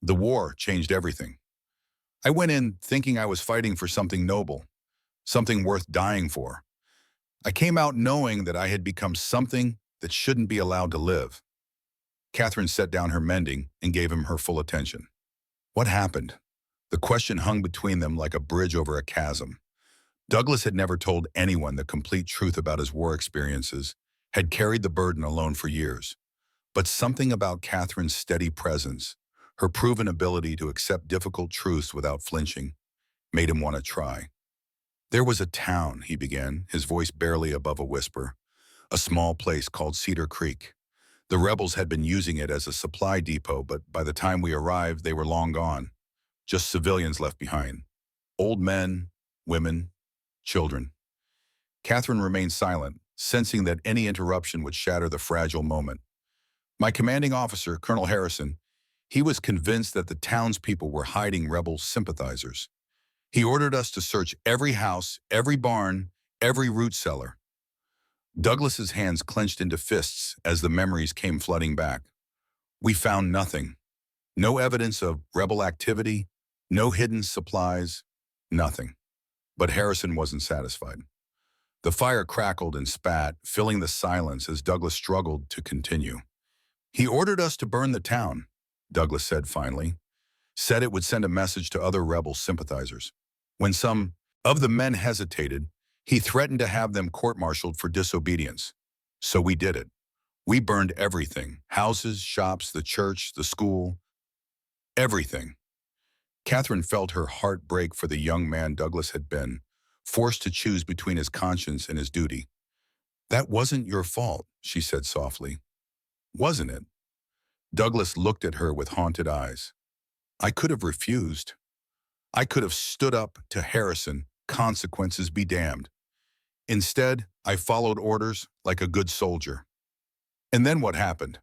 "The war changed everything. I went in thinking I was fighting for something noble, something worth dying for. I came out knowing that I had become something that shouldn't be allowed to live." Catherine set down her mending and gave him her full attention. "What happened?" The question hung between them like a bridge over a chasm. Douglas had never told anyone the complete truth about his war experiences, had carried the burden alone for years. But something about Catherine's steady presence, her proven ability to accept difficult truths without flinching, made him want to try. "There was a town," he began, his voice barely above a whisper, "a small place called Cedar Creek. The rebels had been using it as a supply depot, but by the time we arrived, they were long gone. Just civilians left behind. Old men, women, children." Catherine remained silent, sensing that any interruption would shatter the fragile moment. "My commanding officer, Colonel Harrison, he was convinced that the townspeople were hiding rebel sympathizers. He ordered us to search every house, every barn, every root cellar." Douglas's hands clenched into fists as the memories came flooding back. "We found nothing. No evidence of rebel activity, no hidden supplies, nothing." But Harrison wasn't satisfied. The fire crackled and spat, filling the silence as Douglas struggled to continue. "He ordered us to burn the town," Douglas said finally. "Said it would send a message to other rebel sympathizers. When some of the men hesitated, he threatened to have them court-martialed for disobedience. So we did it. We burned everything: houses, shops, the church, the school, everything." Catherine felt her heart break for the young man Douglas had been, forced to choose between his conscience and his duty. "That wasn't your fault," she said softly. "Wasn't it?" Douglas looked at her with haunted eyes. "I could have refused. I could have stood up to Harrison, consequences be damned. Instead, I followed orders like a good soldier." "And then what happened?"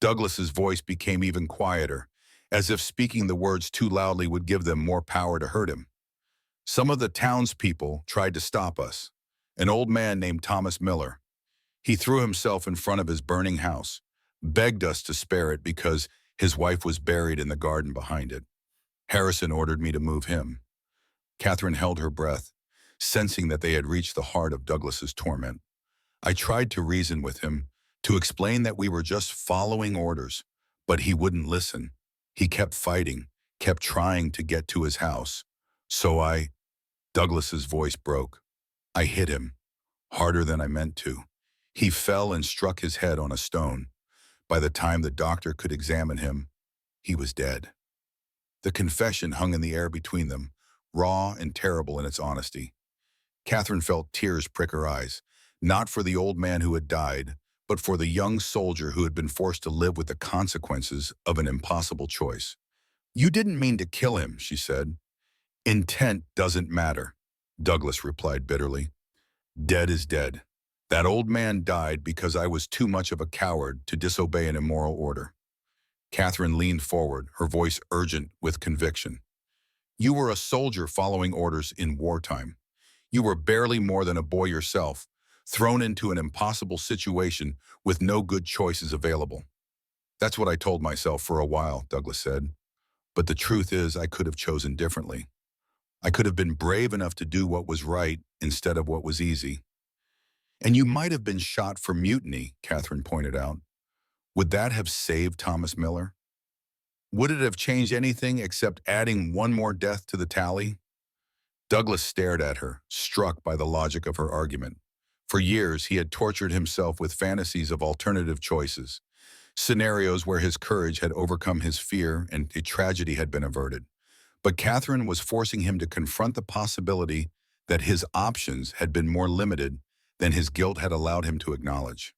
Douglas's voice became even quieter, as if speaking the words too loudly would give them more power to hurt him. "Some of the townspeople tried to stop us. An old man named Thomas Miller. He threw himself in front of his burning house, begged us to spare it because his wife was buried in the garden behind it. Harrison ordered me to move him." Catherine held her breath, sensing that they had reached the heart of Douglas's torment. "I tried to reason with him, to explain that we were just following orders, but he wouldn't listen. He kept fighting, kept trying to get to his house. So Douglas's voice broke. "I hit him, harder than I meant to. He fell and struck his head on a stone. By the time the doctor could examine him, he was dead." The confession hung in the air between them, raw and terrible in its honesty. Catherine felt tears prick her eyes, not for the old man who had died, but for the young soldier who had been forced to live with the consequences of an impossible choice. "You didn't mean to kill him," she said. "Intent doesn't matter," Douglas replied bitterly. "Dead is dead. That old man died because I was too much of a coward to disobey an immoral order." Catherine leaned forward, her voice urgent with conviction. "You were a soldier following orders in wartime. You were barely more than a boy yourself, thrown into an impossible situation with no good choices available." "That's what I told myself for a while," Douglas said. "But the truth is I could have chosen differently. I could have been brave enough to do what was right instead of what was easy." "And you might have been shot for mutiny," Catherine pointed out. "Would that have saved Thomas Miller?" Would it have changed anything except adding one more death to the tally? Douglas stared at her, struck by the logic of her argument. For years, he had tortured himself with fantasies of alternative choices, scenarios where his courage had overcome his fear and a tragedy had been averted. But Catherine was forcing him to confront the possibility that his options had been more limited than his guilt had allowed him to acknowledge.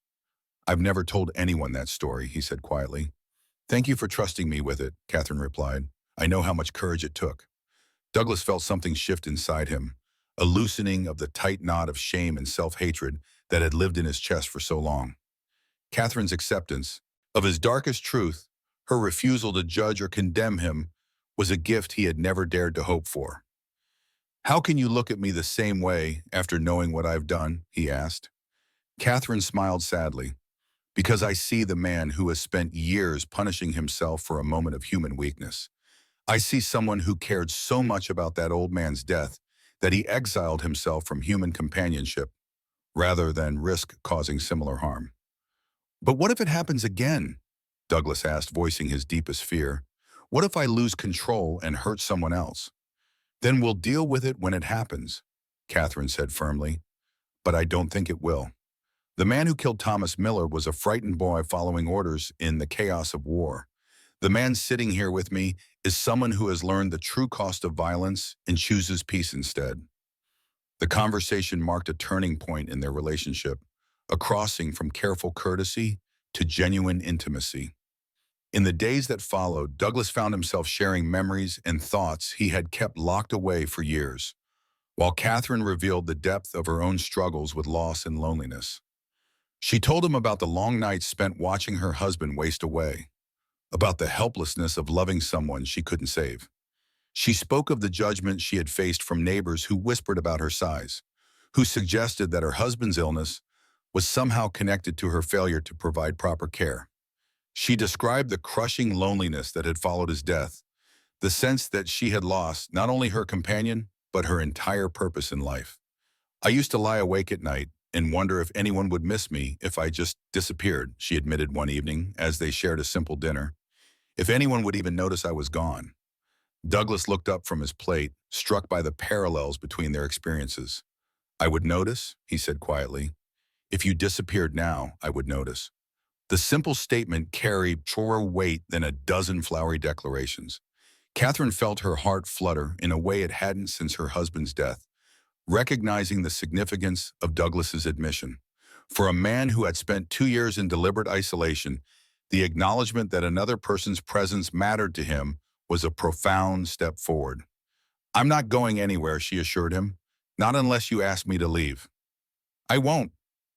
"I've never told anyone that story," he said quietly. "Thank you for trusting me with it," Catherine replied. "I know how much courage it took." Douglas felt something shift inside him, a loosening of the tight knot of shame and self-hatred that had lived in his chest for so long. Catherine's acceptance of his darkest truth, her refusal to judge or condemn him, was a gift he had never dared to hope for. "How can you look at me the same way after knowing what I've done?" he asked. Catherine smiled sadly. "Because I see the man who has spent years punishing himself for a moment of human weakness. I see someone who cared so much about that old man's death that he exiled himself from human companionship rather than risk causing similar harm." "But what if it happens again?" Douglas asked, voicing his deepest fear. "What if I lose control and hurt someone else?" "Then we'll deal with it when it happens," Catherine said firmly. "But I don't think it will. The man who killed Thomas Miller was a frightened boy following orders in the chaos of war. The man sitting here with me is someone who has learned the true cost of violence and chooses peace instead." The conversation marked a turning point in their relationship, a crossing from careful courtesy to genuine intimacy. In the days that followed, Douglas found himself sharing memories and thoughts he had kept locked away for years, while Catherine revealed the depth of her own struggles with loss and loneliness. She told him about the long nights spent watching her husband waste away, about the helplessness of loving someone she couldn't save. She spoke of the judgment she had faced from neighbors who whispered about her size, who suggested that her husband's illness was somehow connected to her failure to provide proper care. She described the crushing loneliness that had followed his death, the sense that she had lost not only her companion, but her entire purpose in life. "I used to lie awake at night and wonder if anyone would miss me if I just disappeared," she admitted one evening as they shared a simple dinner. "If anyone would even notice I was gone." Douglas looked up from his plate, struck by the parallels between their experiences. "I would notice," he said quietly. "If you disappeared now, I would notice." The simple statement carried truer weight than a dozen flowery declarations. Catherine felt her heart flutter in a way it hadn't since her husband's death, recognizing the significance of Douglas's admission. For a man who had spent 2 years in deliberate isolation, the acknowledgement that another person's presence mattered to him was a profound step forward. "I'm not going anywhere," she assured him. "Not unless you ask me to leave." "I won't,"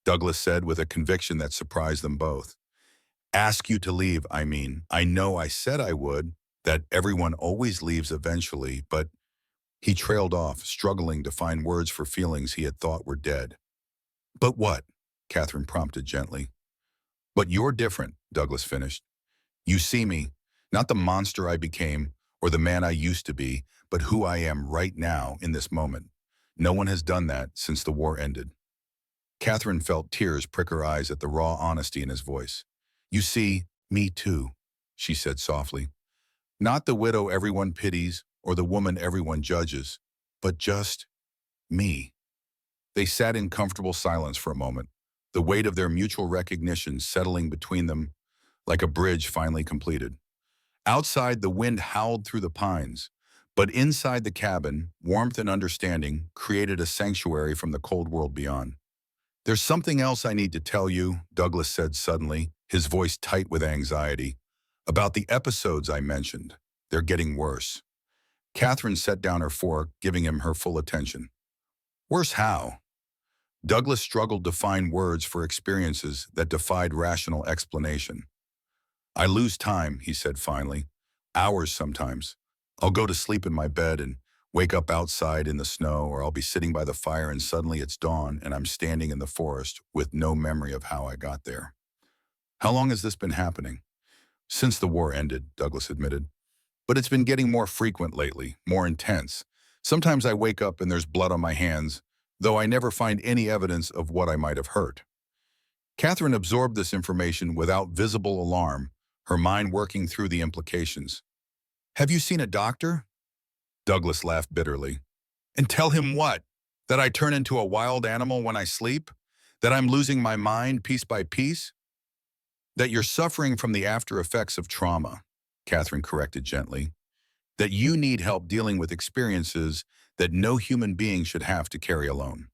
Douglas said with a conviction that surprised them both. "Ask you to leave, I mean. I know I said I would, that everyone always leaves eventually, but—" He trailed off, struggling to find words for feelings he had thought were dead. "But what?" Catherine prompted gently. "But you're different," Douglas finished. "You see me, not the monster I became or the man I used to be, but who I am right now in this moment. No one has done that since the war ended." Catherine felt tears prick her eyes at the raw honesty in his voice. "You see, me too," she said softly. "Not the widow everyone pities or the woman everyone judges, but just me." They sat in comfortable silence for a moment, the weight of their mutual recognition settling between them like a bridge finally completed. Outside, the wind howled through the pines, but inside the cabin, warmth and understanding created a sanctuary from the cold world beyond. "There's something else I need to tell you," Douglas said suddenly, his voice tight with anxiety. "About the episodes I mentioned. They're getting worse." Catherine set down her fork, giving him her full attention. "Worse how?" Douglas struggled to find words for experiences that defied rational explanation. "I lose time," he said finally. "Hours sometimes. I'll go to sleep in my bed and wake up outside in the snow, or I'll be sitting by the fire and suddenly it's dawn and I'm standing in the forest with no memory of how I got there." "How long has this been happening?" "Since the war ended," Douglas admitted. "But it's been getting more frequent lately, more intense. Sometimes I wake up and there's blood on my hands, though I never find any evidence of what I might have hurt." Catherine absorbed this information without visible alarm, her mind working through the implications. Have you seen a doctor? Douglas laughed bitterly. And tell him what? That I turn into a wild animal when I sleep? That I'm losing my mind piece by piece? That you're suffering from the after effects of trauma, Catherine corrected gently. That you need help dealing with experiences that no human being should have to carry alone.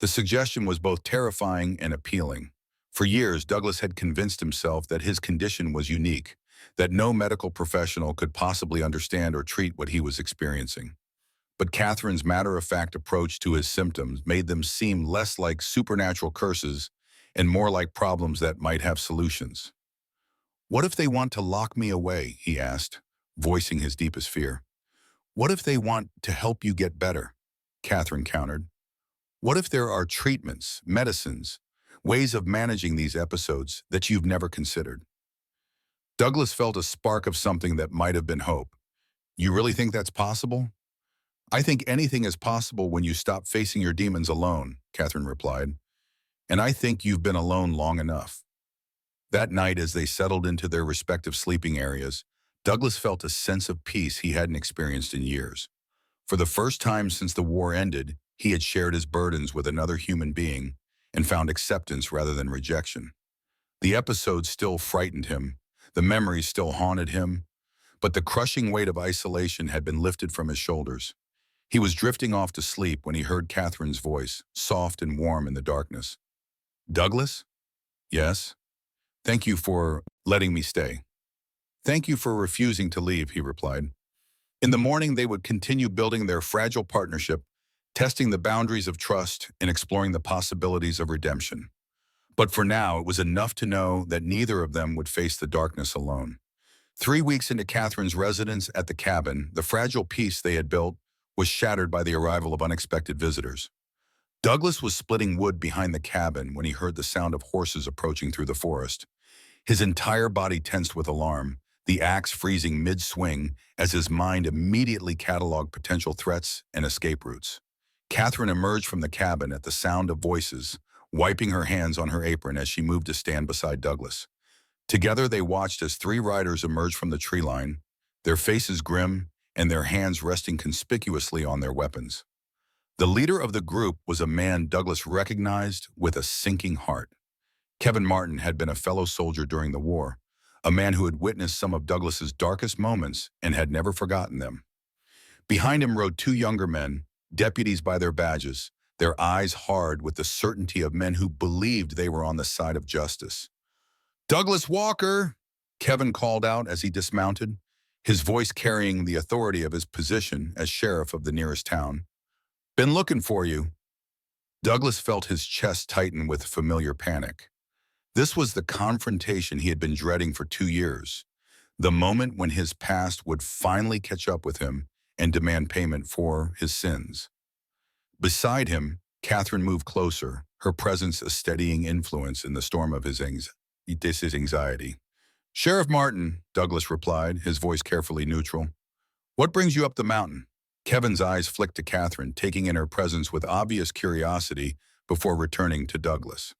The suggestion was both terrifying and appealing. For years, Douglas had convinced himself that his condition was unique, that no medical professional could possibly understand or treat what he was experiencing. But Catherine's matter-of-fact approach to his symptoms made them seem less like supernatural curses and more like problems that might have solutions. What if they want to lock me away, he asked, voicing his deepest fear. What if they want to help you get better? Catherine countered. What if there are treatments, medicines, ways of managing these episodes that you've never considered? Douglas felt a spark of something that might have been hope. You really think that's possible? I think anything is possible when you stop facing your demons alone, Catherine replied. And I think you've been alone long enough. That night, as they settled into their respective sleeping areas, Douglas felt a sense of peace he hadn't experienced in years. For the first time since the war ended, he had shared his burdens with another human being and found acceptance rather than rejection. The episode still frightened him, the memories still haunted him, but the crushing weight of isolation had been lifted from his shoulders. He was drifting off to sleep when he heard Catherine's voice, soft and warm in the darkness. Douglas? Yes. Thank you for letting me stay. Thank you for refusing to leave, he replied. In the morning, they would continue building their fragile partnership, testing the boundaries of trust and exploring the possibilities of redemption. But for now, it was enough to know that neither of them would face the darkness alone. 3 weeks into Catherine's residence at the cabin, the fragile peace they had built was shattered by the arrival of unexpected visitors. Douglas was splitting wood behind the cabin when he heard the sound of horses approaching through the forest. His entire body tensed with alarm, the axe freezing mid-swing as his mind immediately cataloged potential threats and escape routes. Catherine emerged from the cabin at the sound of voices, wiping her hands on her apron as she moved to stand beside Douglas. Together they watched as 3 riders emerged from the tree line, their faces grim and their hands resting conspicuously on their weapons. The leader of the group was a man Douglas recognized with a sinking heart. Kevin Martin had been a fellow soldier during the war, a man who had witnessed some of Douglas's darkest moments and had never forgotten them. Behind him rode 2 younger men, deputies by their badges, their eyes hard with the certainty of men who believed they were on the side of justice. "Douglas Walker!" Kevin called out as he dismounted, his voice carrying the authority of his position as sheriff of the nearest town. "Been looking for you." Douglas felt his chest tighten with familiar panic. This was the confrontation he had been dreading for 2 years, the moment when his past would finally catch up with him and demand payment for his sins. Beside him, Catherine moved closer, her presence a steadying influence in the storm of his anxiety. "Sheriff Martin," Douglas replied, his voice carefully neutral. "What brings you up the mountain?" Kevin's eyes flicked to Catherine, taking in her presence with obvious curiosity before returning to Douglas.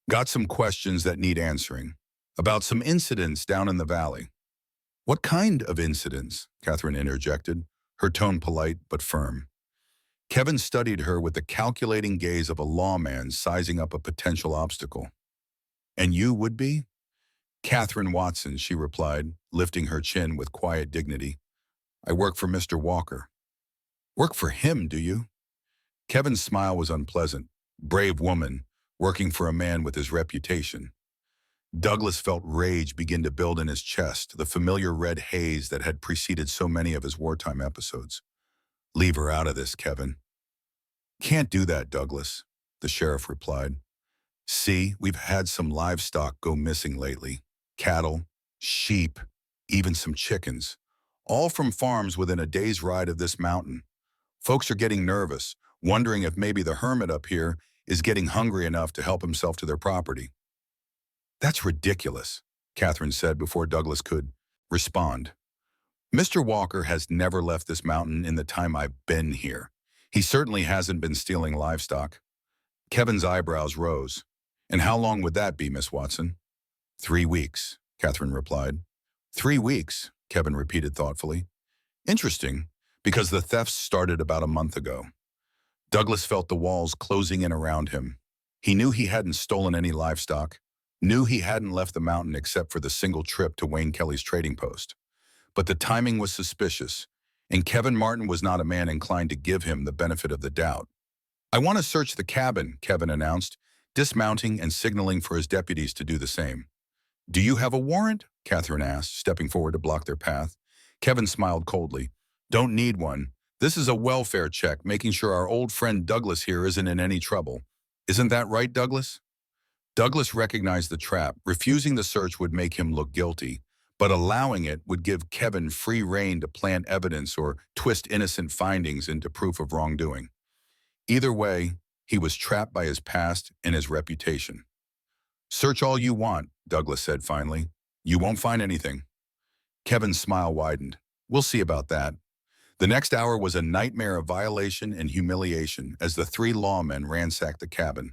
"Got some questions that need answering. About some incidents down in the valley." "What kind of incidents?" Catherine interjected, her tone polite but firm. Kevin studied her with the calculating gaze of a lawman sizing up a potential obstacle. "And you would be?" "Catherine Watson," she replied, lifting her chin with quiet dignity. "I work for Mr. Walker." "Work for him, do you?" Kevin's smile was unpleasant. Brave woman, working for a man with his reputation. Douglas felt rage begin to build in his chest, the familiar red haze that had preceded so many of his wartime episodes. "Leave her out of this, Kevin." "Can't do that, Douglas," the sheriff replied. "See, we've had some livestock go missing lately. Cattle, sheep, even some chickens. All from farms within a day's ride of this mountain. Folks are getting nervous, wondering if maybe the hermit up here is getting hungry enough to help himself to their property." "That's ridiculous," Catherine said before Douglas could respond. "Mr. Walker has never left this mountain in the time I've been here. He certainly hasn't been stealing livestock." Kevin's eyebrows rose. "And how long would that be, Miss Watson?" 3 weeks, Catherine replied. 3 weeks, Kevin repeated thoughtfully. Interesting, because the thefts started about a month ago. Douglas felt the walls closing in around him. He knew he hadn't stolen any livestock, knew he hadn't left the mountain except for the single trip to Wayne Kelly's trading post. But the timing was suspicious, and Kevin Martin was not a man inclined to give him the benefit of the doubt. I want to search the cabin, Kevin announced, dismounting and signaling for his deputies to do the same. Do you have a warrant? Catherine asked, stepping forward to block their path. Kevin smiled coldly. Don't need one. This is a welfare check, making sure our old friend Douglas here isn't in any trouble. Isn't that right, Douglas? Douglas recognized the trap. Refusing the search would make him look guilty, but allowing it would give Kevin free rein to plant evidence or twist innocent findings into proof of wrongdoing. Either way, he was trapped by his past and his reputation. Search all you want, Douglas said finally. You won't find anything. Kevin's smile widened. We'll see about that. The next hour was a nightmare of violation and humiliation as the three lawmen ransacked the cabin.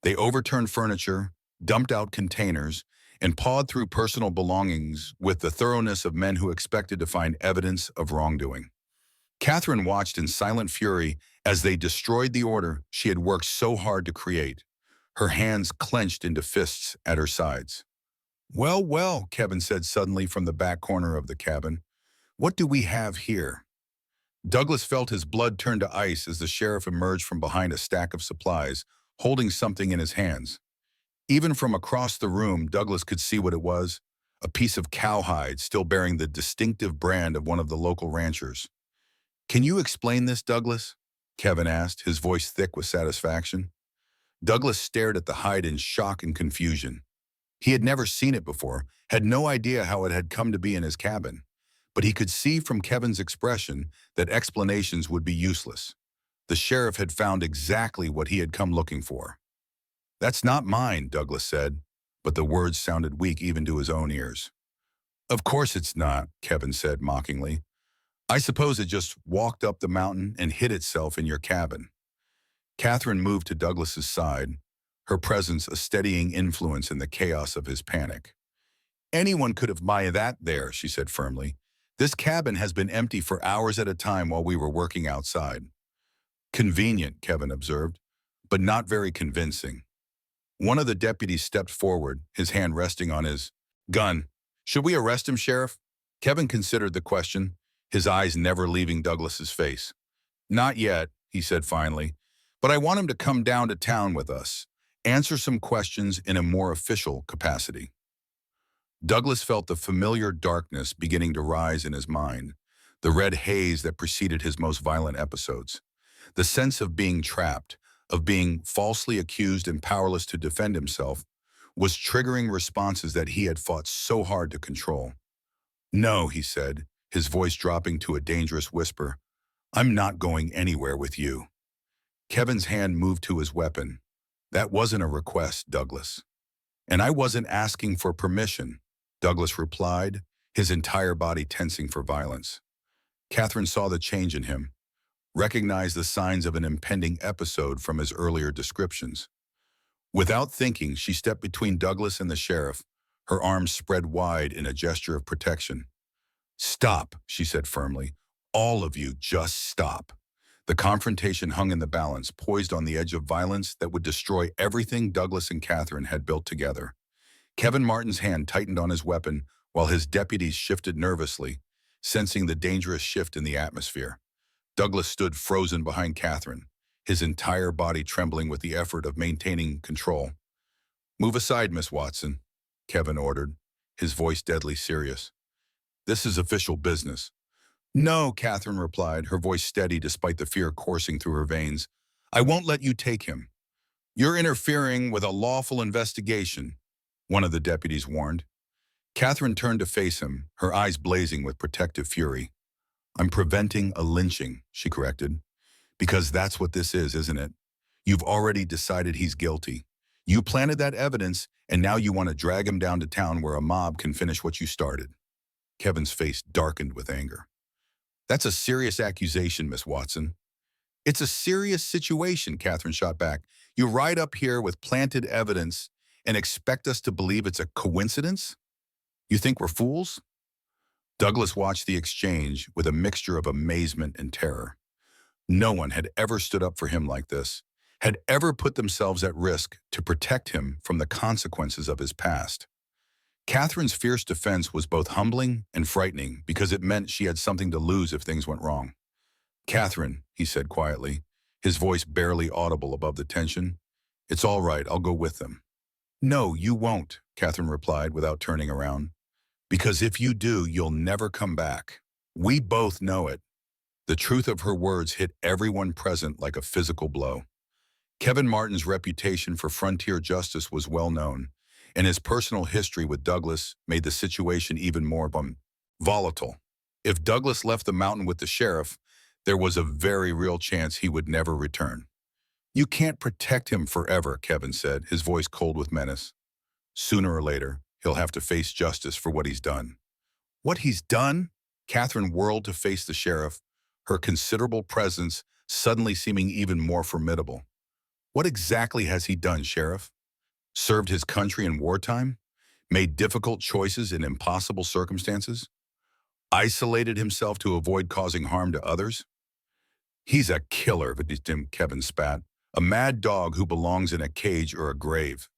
They overturned furniture, dumped out containers, and pawed through personal belongings with the thoroughness of men who expected to find evidence of wrongdoing. Catherine watched in silent fury as they destroyed the order she had worked so hard to create, her hands clenched into fists at her sides. Well, well, Kevin said suddenly from the back corner of the cabin. What do we have here? Douglas felt his blood turn to ice as the sheriff emerged from behind a stack of supplies, holding something in his hands. Even from across the room, Douglas could see what it was, a piece of cowhide still bearing the distinctive brand of one of the local ranchers. Can you explain this, Douglas? Kevin asked, his voice thick with satisfaction. Douglas stared at the hide in shock and confusion. He had never seen it before, had no idea how it had come to be in his cabin. But he could see from Kevin's expression that explanations would be useless. The sheriff had found exactly what he had come looking for. That's not mine, Douglas said, but the words sounded weak even to his own ears. Of course it's not, Kevin said mockingly. I suppose it just walked up the mountain and hid itself in your cabin. Catherine moved to Douglas's side, her presence a steadying influence in the chaos of his panic. Anyone could have buy that there, she said firmly. This cabin has been empty for hours at a time while we were working outside. Convenient, Kevin observed, but not very convincing. One of the deputies stepped forward, his hand resting on his gun. Should we arrest him, Sheriff? Kevin considered the question, his eyes never leaving Douglas's face. Not yet, he said finally, but I want him to come down to town with us, answer some questions in a more official capacity. Douglas felt the familiar darkness beginning to rise in his mind, the red haze that preceded his most violent episodes. The sense of being trapped, of being falsely accused and powerless to defend himself, was triggering responses that he had fought so hard to control. No, he said, his voice dropping to a dangerous whisper. I'm not going anywhere with you. Kevin's hand moved to his weapon. That wasn't a request, Douglas. And I wasn't asking for permission, Douglas replied, his entire body tensing for violence. Catherine saw the change in him, recognized the signs of an impending episode from his earlier descriptions. Without thinking, she stepped between Douglas and the sheriff, her arms spread wide in a gesture of protection. Stop, she said firmly. All of you, just stop. The confrontation hung in the balance, poised on the edge of violence that would destroy everything Douglas and Catherine had built together. Kevin Martin's hand tightened on his weapon while his deputies shifted nervously, sensing the dangerous shift in the atmosphere. Douglas stood frozen behind Catherine, his entire body trembling with the effort of maintaining control. Move aside, Miss Watson, Kevin ordered, his voice deadly serious. This is official business. No, Catherine replied, her voice steady despite the fear coursing through her veins. I won't let you take him. You're interfering with a lawful investigation, one of the deputies warned. Catherine turned to face him, her eyes blazing with protective fury. I'm preventing a lynching, she corrected. Because that's what this is, isn't it? You've already decided he's guilty. You planted that evidence, and now you want to drag him down to town where a mob can finish what you started. Kevin's face darkened with anger. That's a serious accusation, Miss Watson. It's a serious situation, Catherine shot back. You ride up here with planted evidence and expect us to believe it's a coincidence? You think we're fools? Douglas watched the exchange with a mixture of amazement and terror. No one had ever stood up for him like this, had ever put themselves at risk to protect him from the consequences of his past. Catherine's fierce defense was both humbling and frightening because it meant she had something to lose if things went wrong. "Catherine," he said quietly, his voice barely audible above the tension, "it's all right, I'll go with them." "No, you won't," Catherine replied without turning around. "Because if you do, you'll never come back. We both know it." The truth of her words hit everyone present like a physical blow. Kevin Martin's reputation for frontier justice was well known, and his personal history with Douglas made the situation even more volatile. If Douglas left the mountain with the sheriff, there was a very real chance he would never return. "You can't protect him forever," Kevin said, his voice cold with menace. "Sooner or later, he'll have to face justice for what he's done." "What he's done?" Catherine whirled to face the sheriff, her considerable presence suddenly seeming even more formidable. "What exactly has he done, Sheriff? Served his country in wartime? Made difficult choices in impossible circumstances? Isolated himself to avoid causing harm to others?" "He's a killer," Kevin spat. "A mad dog who belongs in a cage or a grave."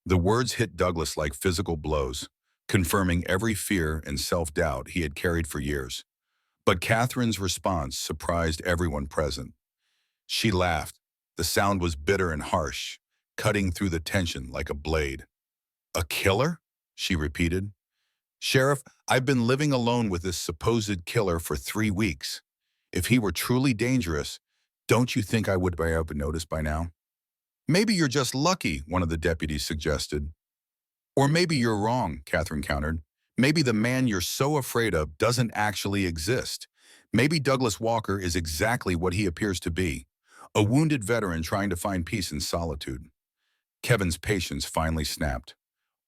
The words hit Douglas like physical blows, confirming every fear and self-doubt he had carried for years. But Catherine's response surprised everyone present. She laughed. The sound was bitter and harsh, cutting through the tension like a blade. "A killer?" she repeated. "Sheriff, I've been living alone with this supposed killer for 3 weeks. If he were truly dangerous, don't you think I would have noticed by now?" "Maybe you're just lucky," one of the deputies suggested. "Or maybe you're wrong," Catherine countered. "Maybe the man you're so afraid of doesn't actually exist. Maybe Douglas Walker is exactly what he appears to be, a wounded veteran trying to find peace in solitude." Kevin's patience finally snapped.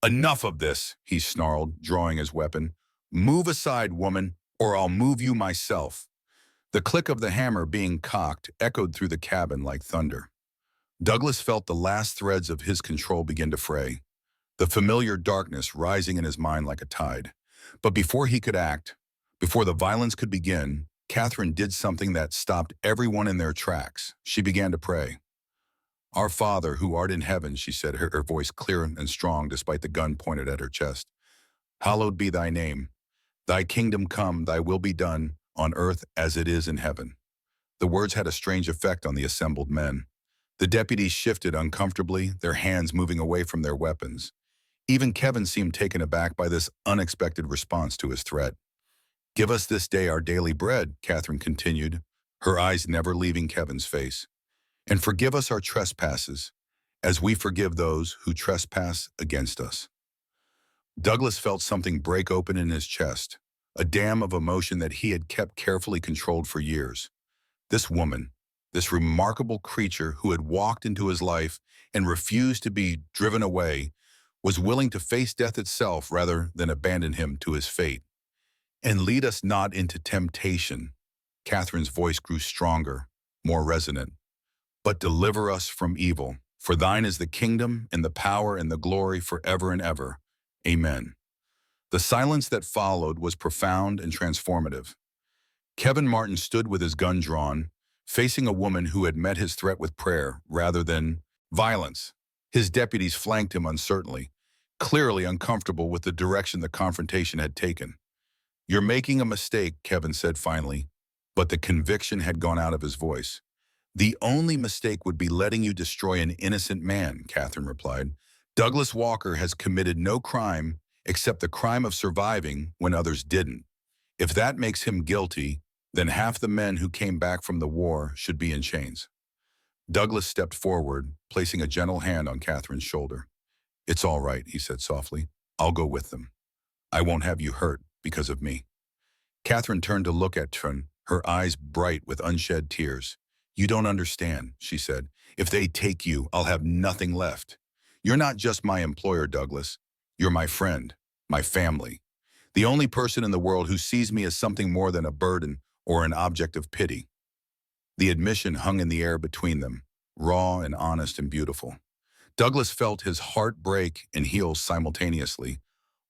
"Enough of this," he snarled, drawing his weapon. "Move aside, woman, or I'll move you myself." The click of the hammer being cocked echoed through the cabin like thunder. Douglas felt the last threads of his control begin to fray, the familiar darkness rising in his mind like a tide. But before he could act, before the violence could begin, Catherine did something that stopped everyone in their tracks. She began to pray. "Our Father, who art in heaven," she said, her voice clear and strong despite the gun pointed at her chest. "Hallowed be thy name. Thy kingdom come, thy will be done, on earth as it is in heaven." The words had a strange effect on the assembled men. The deputies shifted uncomfortably, their hands moving away from their weapons. Even Kevin seemed taken aback by this unexpected response to his threat. "Give us this day our daily bread," Catherine continued, her eyes never leaving Kevin's face. "And forgive us our trespasses, as we forgive those who trespass against us." Douglas felt something break open in his chest, a dam of emotion that he had kept carefully controlled for years. This woman, this remarkable creature who had walked into his life and refused to be driven away, was willing to face death itself rather than abandon him to his fate. "And lead us not into temptation." Catherine's voice grew stronger, more resonant. "But deliver us from evil. For thine is the kingdom and the power and the glory forever and ever. Amen." The silence that followed was profound and transformative. Kevin Martin stood with his gun drawn, facing a woman who had met his threat with prayer rather than violence. His deputies flanked him uncertainly, clearly uncomfortable with the direction the confrontation had taken. "You're making a mistake," Kevin said finally, but the conviction had gone out of his voice. "The only mistake would be letting you destroy an innocent man," Catherine replied. "Douglas Walker has committed no crime except the crime of surviving when others didn't. If that makes him guilty, then half the men who came back from the war should be in chains." Douglas stepped forward, placing a gentle hand on Catherine's shoulder. "It's all right," he said softly. "I'll go with them. I won't have you hurt because of me." Catherine turned to look at Trin, her eyes bright with unshed tears. "You don't understand," she said. "If they take you, I'll have nothing left. You're not just my employer, Douglas. You're my friend, my family. The only person in the world who sees me as something more than a burden or an object of pity." The admission hung in the air between them, raw and honest and beautiful. Douglas felt his heart break and heal simultaneously,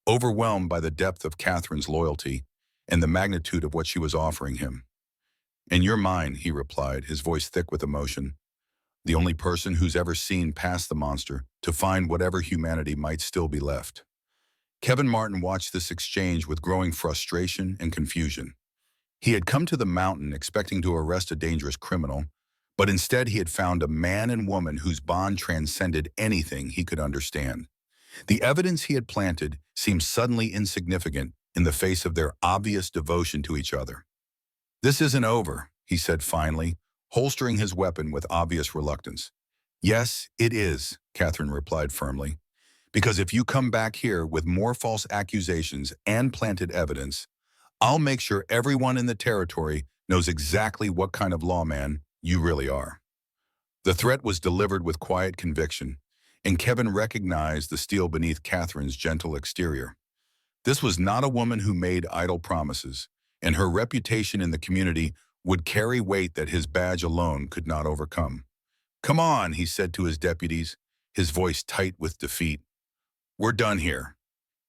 overwhelmed by the depth of Catherine's loyalty and the magnitude of what she was offering him. "And you're mine," he replied, his voice thick with emotion. "The only person who's ever seen past the monster to find whatever humanity might still be left." Kevin Martin watched this exchange with growing frustration and confusion. He had come to the mountain expecting to arrest a dangerous criminal, but instead he had found a man and woman whose bond transcended anything he could understand. The evidence he had planted seemed suddenly insignificant in the face of their obvious devotion to each other. "This isn't over," he said finally, holstering his weapon with obvious reluctance. "Yes, it is," Catherine replied firmly, "because if you come back here with more false accusations and planted evidence, I'll make sure everyone in the territory knows exactly what kind of lawman you really are." The threat was delivered with quiet conviction, and Kevin recognized the steel beneath Catherine's gentle exterior. This was not a woman who made idle promises, and her reputation in the community would carry weight that his badge alone could not overcome. "Come on," he said to his deputies, his voice tight with defeat. "We're done here."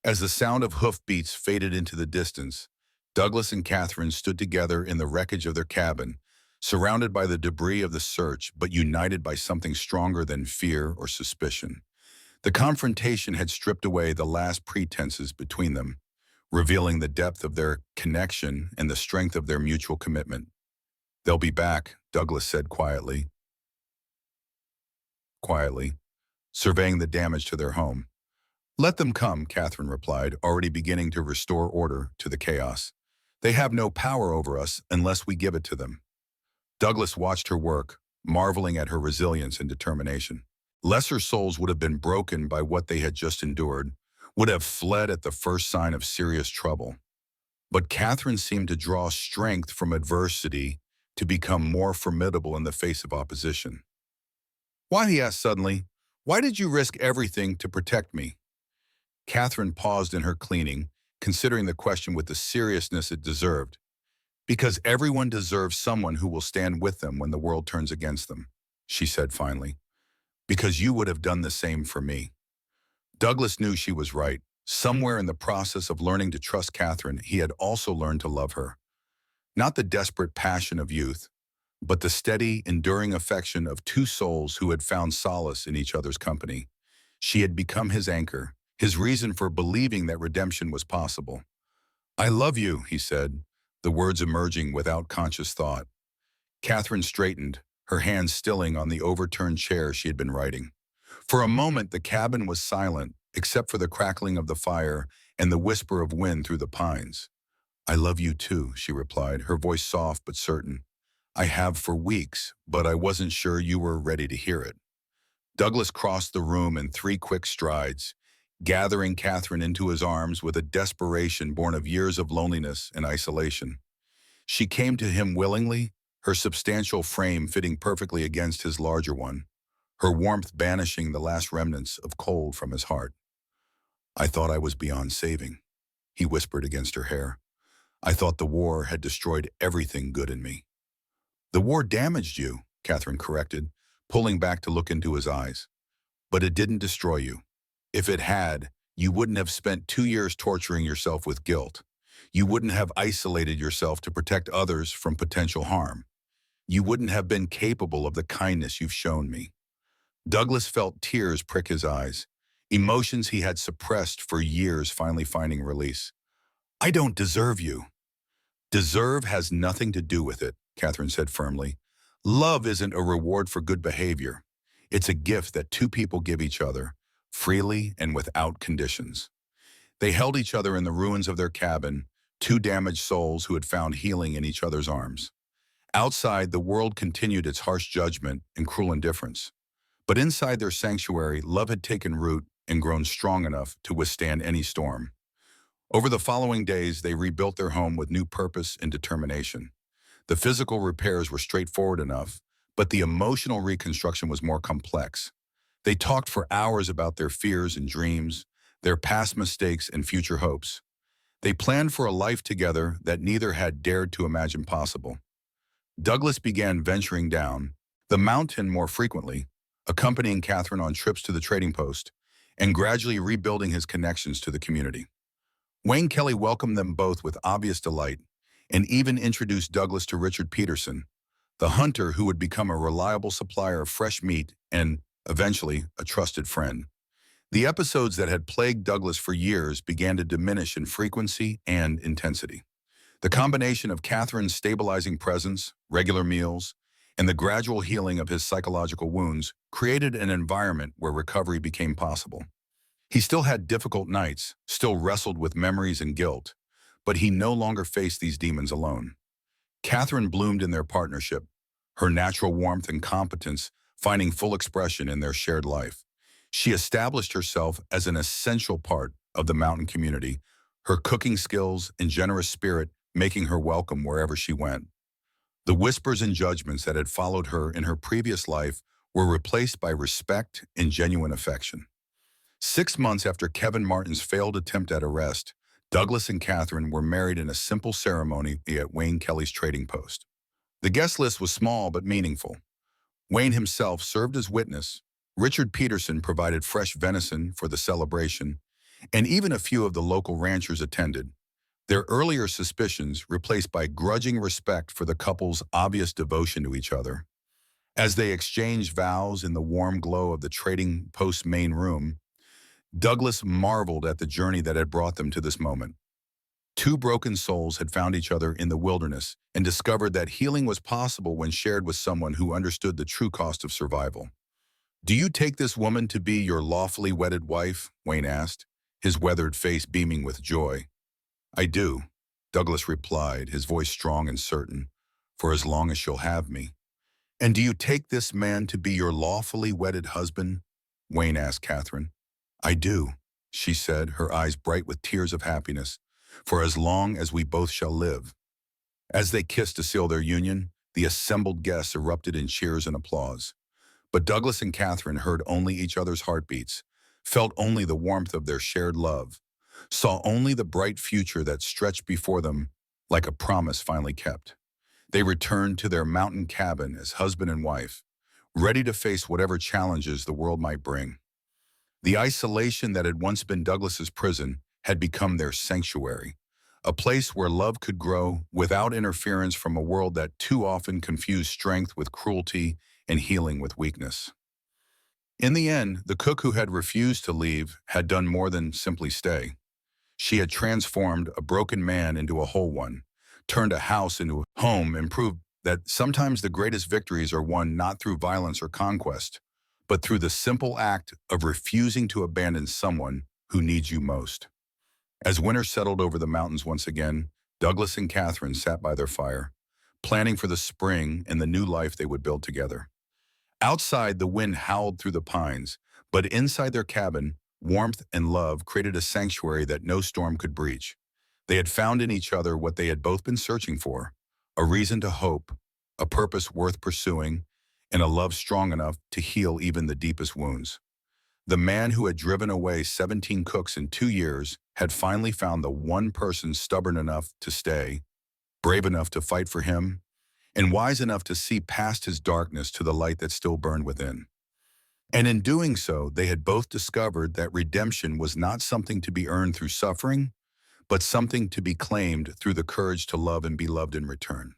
As the sound of hoofbeats faded into the distance, Douglas and Catherine stood together in the wreckage of their cabin, surrounded by the debris of the search, but united by something stronger than fear or suspicion. The confrontation had stripped away the last pretenses between them, revealing the depth of their connection and the strength of their mutual commitment. "They'll be back," Douglas said quietly, surveying the damage to their home. "Let them come," Catherine replied, already beginning to restore order to the chaos. "They have no power over us unless we give it to them." Douglas watched her work, marveling at her resilience and determination. Lesser souls would have been broken by what they had just endured, would have fled at the first sign of serious trouble. But Catherine seemed to draw strength from adversity to become more formidable in the face of opposition. "Why," he asked suddenly, "why did you risk everything to protect me?" Catherine paused in her cleaning, considering the question with the seriousness it deserved. "Because everyone deserves someone who will stand with them when the world turns against them," she said finally. "Because you would have done the same for me." Douglas knew she was right. Somewhere in the process of learning to trust Catherine, he had also learned to love her. Not the desperate passion of youth, but the steady, enduring affection of two souls who had found solace in each other's company. She had become his anchor, his reason for believing that redemption was possible. "I love you," he said, the words emerging without conscious thought. Catherine straightened, her hands stilling on the overturned chair she had been writing. For a moment, the cabin was silent, except for the crackling of the fire and the whisper of wind through the pines. "I love you too," she replied, her voice soft but certain. "I have for weeks, but I wasn't sure you were ready to hear it." Douglas crossed the room in 3 quick strides, gathering Catherine into his arms with a desperation born of years of loneliness and isolation. She came to him willingly, her substantial frame fitting perfectly against his larger one, her warmth banishing the last remnants of cold from his heart. "I thought I was beyond saving," he whispered against her hair. "I thought the war had destroyed everything good in me." "The war damaged you," Catherine corrected, pulling back to look into his eyes. "But it didn't destroy you. If it had, you wouldn't have spent 2 years torturing yourself with guilt. You wouldn't have isolated yourself to protect others from potential harm. You wouldn't have been capable of the kindness you've shown me." Douglas felt tears prick his eyes, emotions he had suppressed for years finally finding release. "I don't deserve you." "Deserve has nothing to do with it," Catherine said firmly. "Love isn't a reward for good behavior. It's a gift that two people give each other, freely and without conditions." They held each other in the ruins of their cabin, two damaged souls who had found healing in each other's arms. Outside, the world continued its harsh judgment and cruel indifference. But inside their sanctuary, love had taken root and grown strong enough to withstand any storm. Over the following days, they rebuilt their home with new purpose and determination. The physical repairs were straightforward enough, but the emotional reconstruction was more complex. They talked for hours about their fears and dreams, their past mistakes and future hopes. They planned for a life together that neither had dared to imagine possible. Douglas began venturing down the mountain more frequently, accompanying Catherine on trips to the trading post, and gradually rebuilding his connections to the community. Wayne Kelly welcomed them both with obvious delight and even introduced Douglas to Richard Peterson, the hunter who would become a reliable supplier of fresh meat and, eventually, a trusted friend. The episodes that had plagued Douglas for years began to diminish in frequency and intensity. The combination of Catherine's stabilizing presence, regular meals, and the gradual healing of his psychological wounds created an environment where recovery became possible. He still had difficult nights, still wrestled with memories and guilt, but he no longer faced these demons alone. Catherine bloomed in their partnership, her natural warmth and competence finding full expression in their shared life. She established herself as an essential part of the mountain community, her cooking skills and generous spirit making her welcome wherever she went. The whispers and judgments that had followed her in her previous life were replaced by respect and genuine affection. 6 months after Kevin Martin's failed attempt at arrest, Douglas and Catherine were married in a simple ceremony at Wayne Kelly's trading post. The guest list was small but meaningful. Wayne himself served as witness, Richard Peterson provided fresh venison for the celebration, and even a few of the local ranchers attended, their earlier suspicions replaced by grudging respect for the couple's obvious devotion to each other. As they exchanged vows in the warm glow of the trading post's main room, Douglas marveled at the journey that had brought them to this moment. Two broken souls had found each other in the wilderness and discovered that healing was possible when shared with someone who understood the true cost of survival. "Do you take this woman to be your lawfully wedded wife?" Wayne asked, his weathered face beaming with joy. "I do," Douglas replied, his voice strong and certain, "for as long as she'll have me." "And do you take this man to be your lawfully wedded husband?" Wayne asked Catherine. "I do," she said, her eyes bright with tears of happiness, "for as long as we both shall live." As they kissed to seal their union, the assembled guests erupted in cheers and applause. But Douglas and Catherine heard only each other's heartbeats, felt only the warmth of their shared love, saw only the bright future that stretched before them like a promise finally kept. They returned to their mountain cabin as husband and wife, ready to face whatever challenges the world might bring. The isolation that had once been Douglas's prison had become their sanctuary, a place where love could grow without interference from a world that too often confused strength with cruelty and healing with weakness. In the end, the cook who had refused to leave had done more than simply stay. She had transformed a broken man into a whole one, turned a house into a home, and proved that sometimes the greatest victories are won not through violence or conquest, but through the simple act of refusing to abandon someone who needs you most. As winter settled over the mountains once again, Douglas and Catherine sat by their fire, planning for the spring and the new life they would build together. Outside, the wind howled through the pines, but inside their cabin, warmth and love created a sanctuary that no storm could breach. They had found in each other what they had both been searching for, a reason to hope, a purpose worth pursuing, and a love strong enough to heal even the deepest wounds. The man who had driven away 17 cooks in 2 years had finally found the one person stubborn enough to stay, brave enough to fight for him, and wise enough to see past his darkness to the light that still burned within. And in doing so, they had both discovered that redemption was not something to be earned through suffering, but something to be claimed through the courage to love and be loved in return.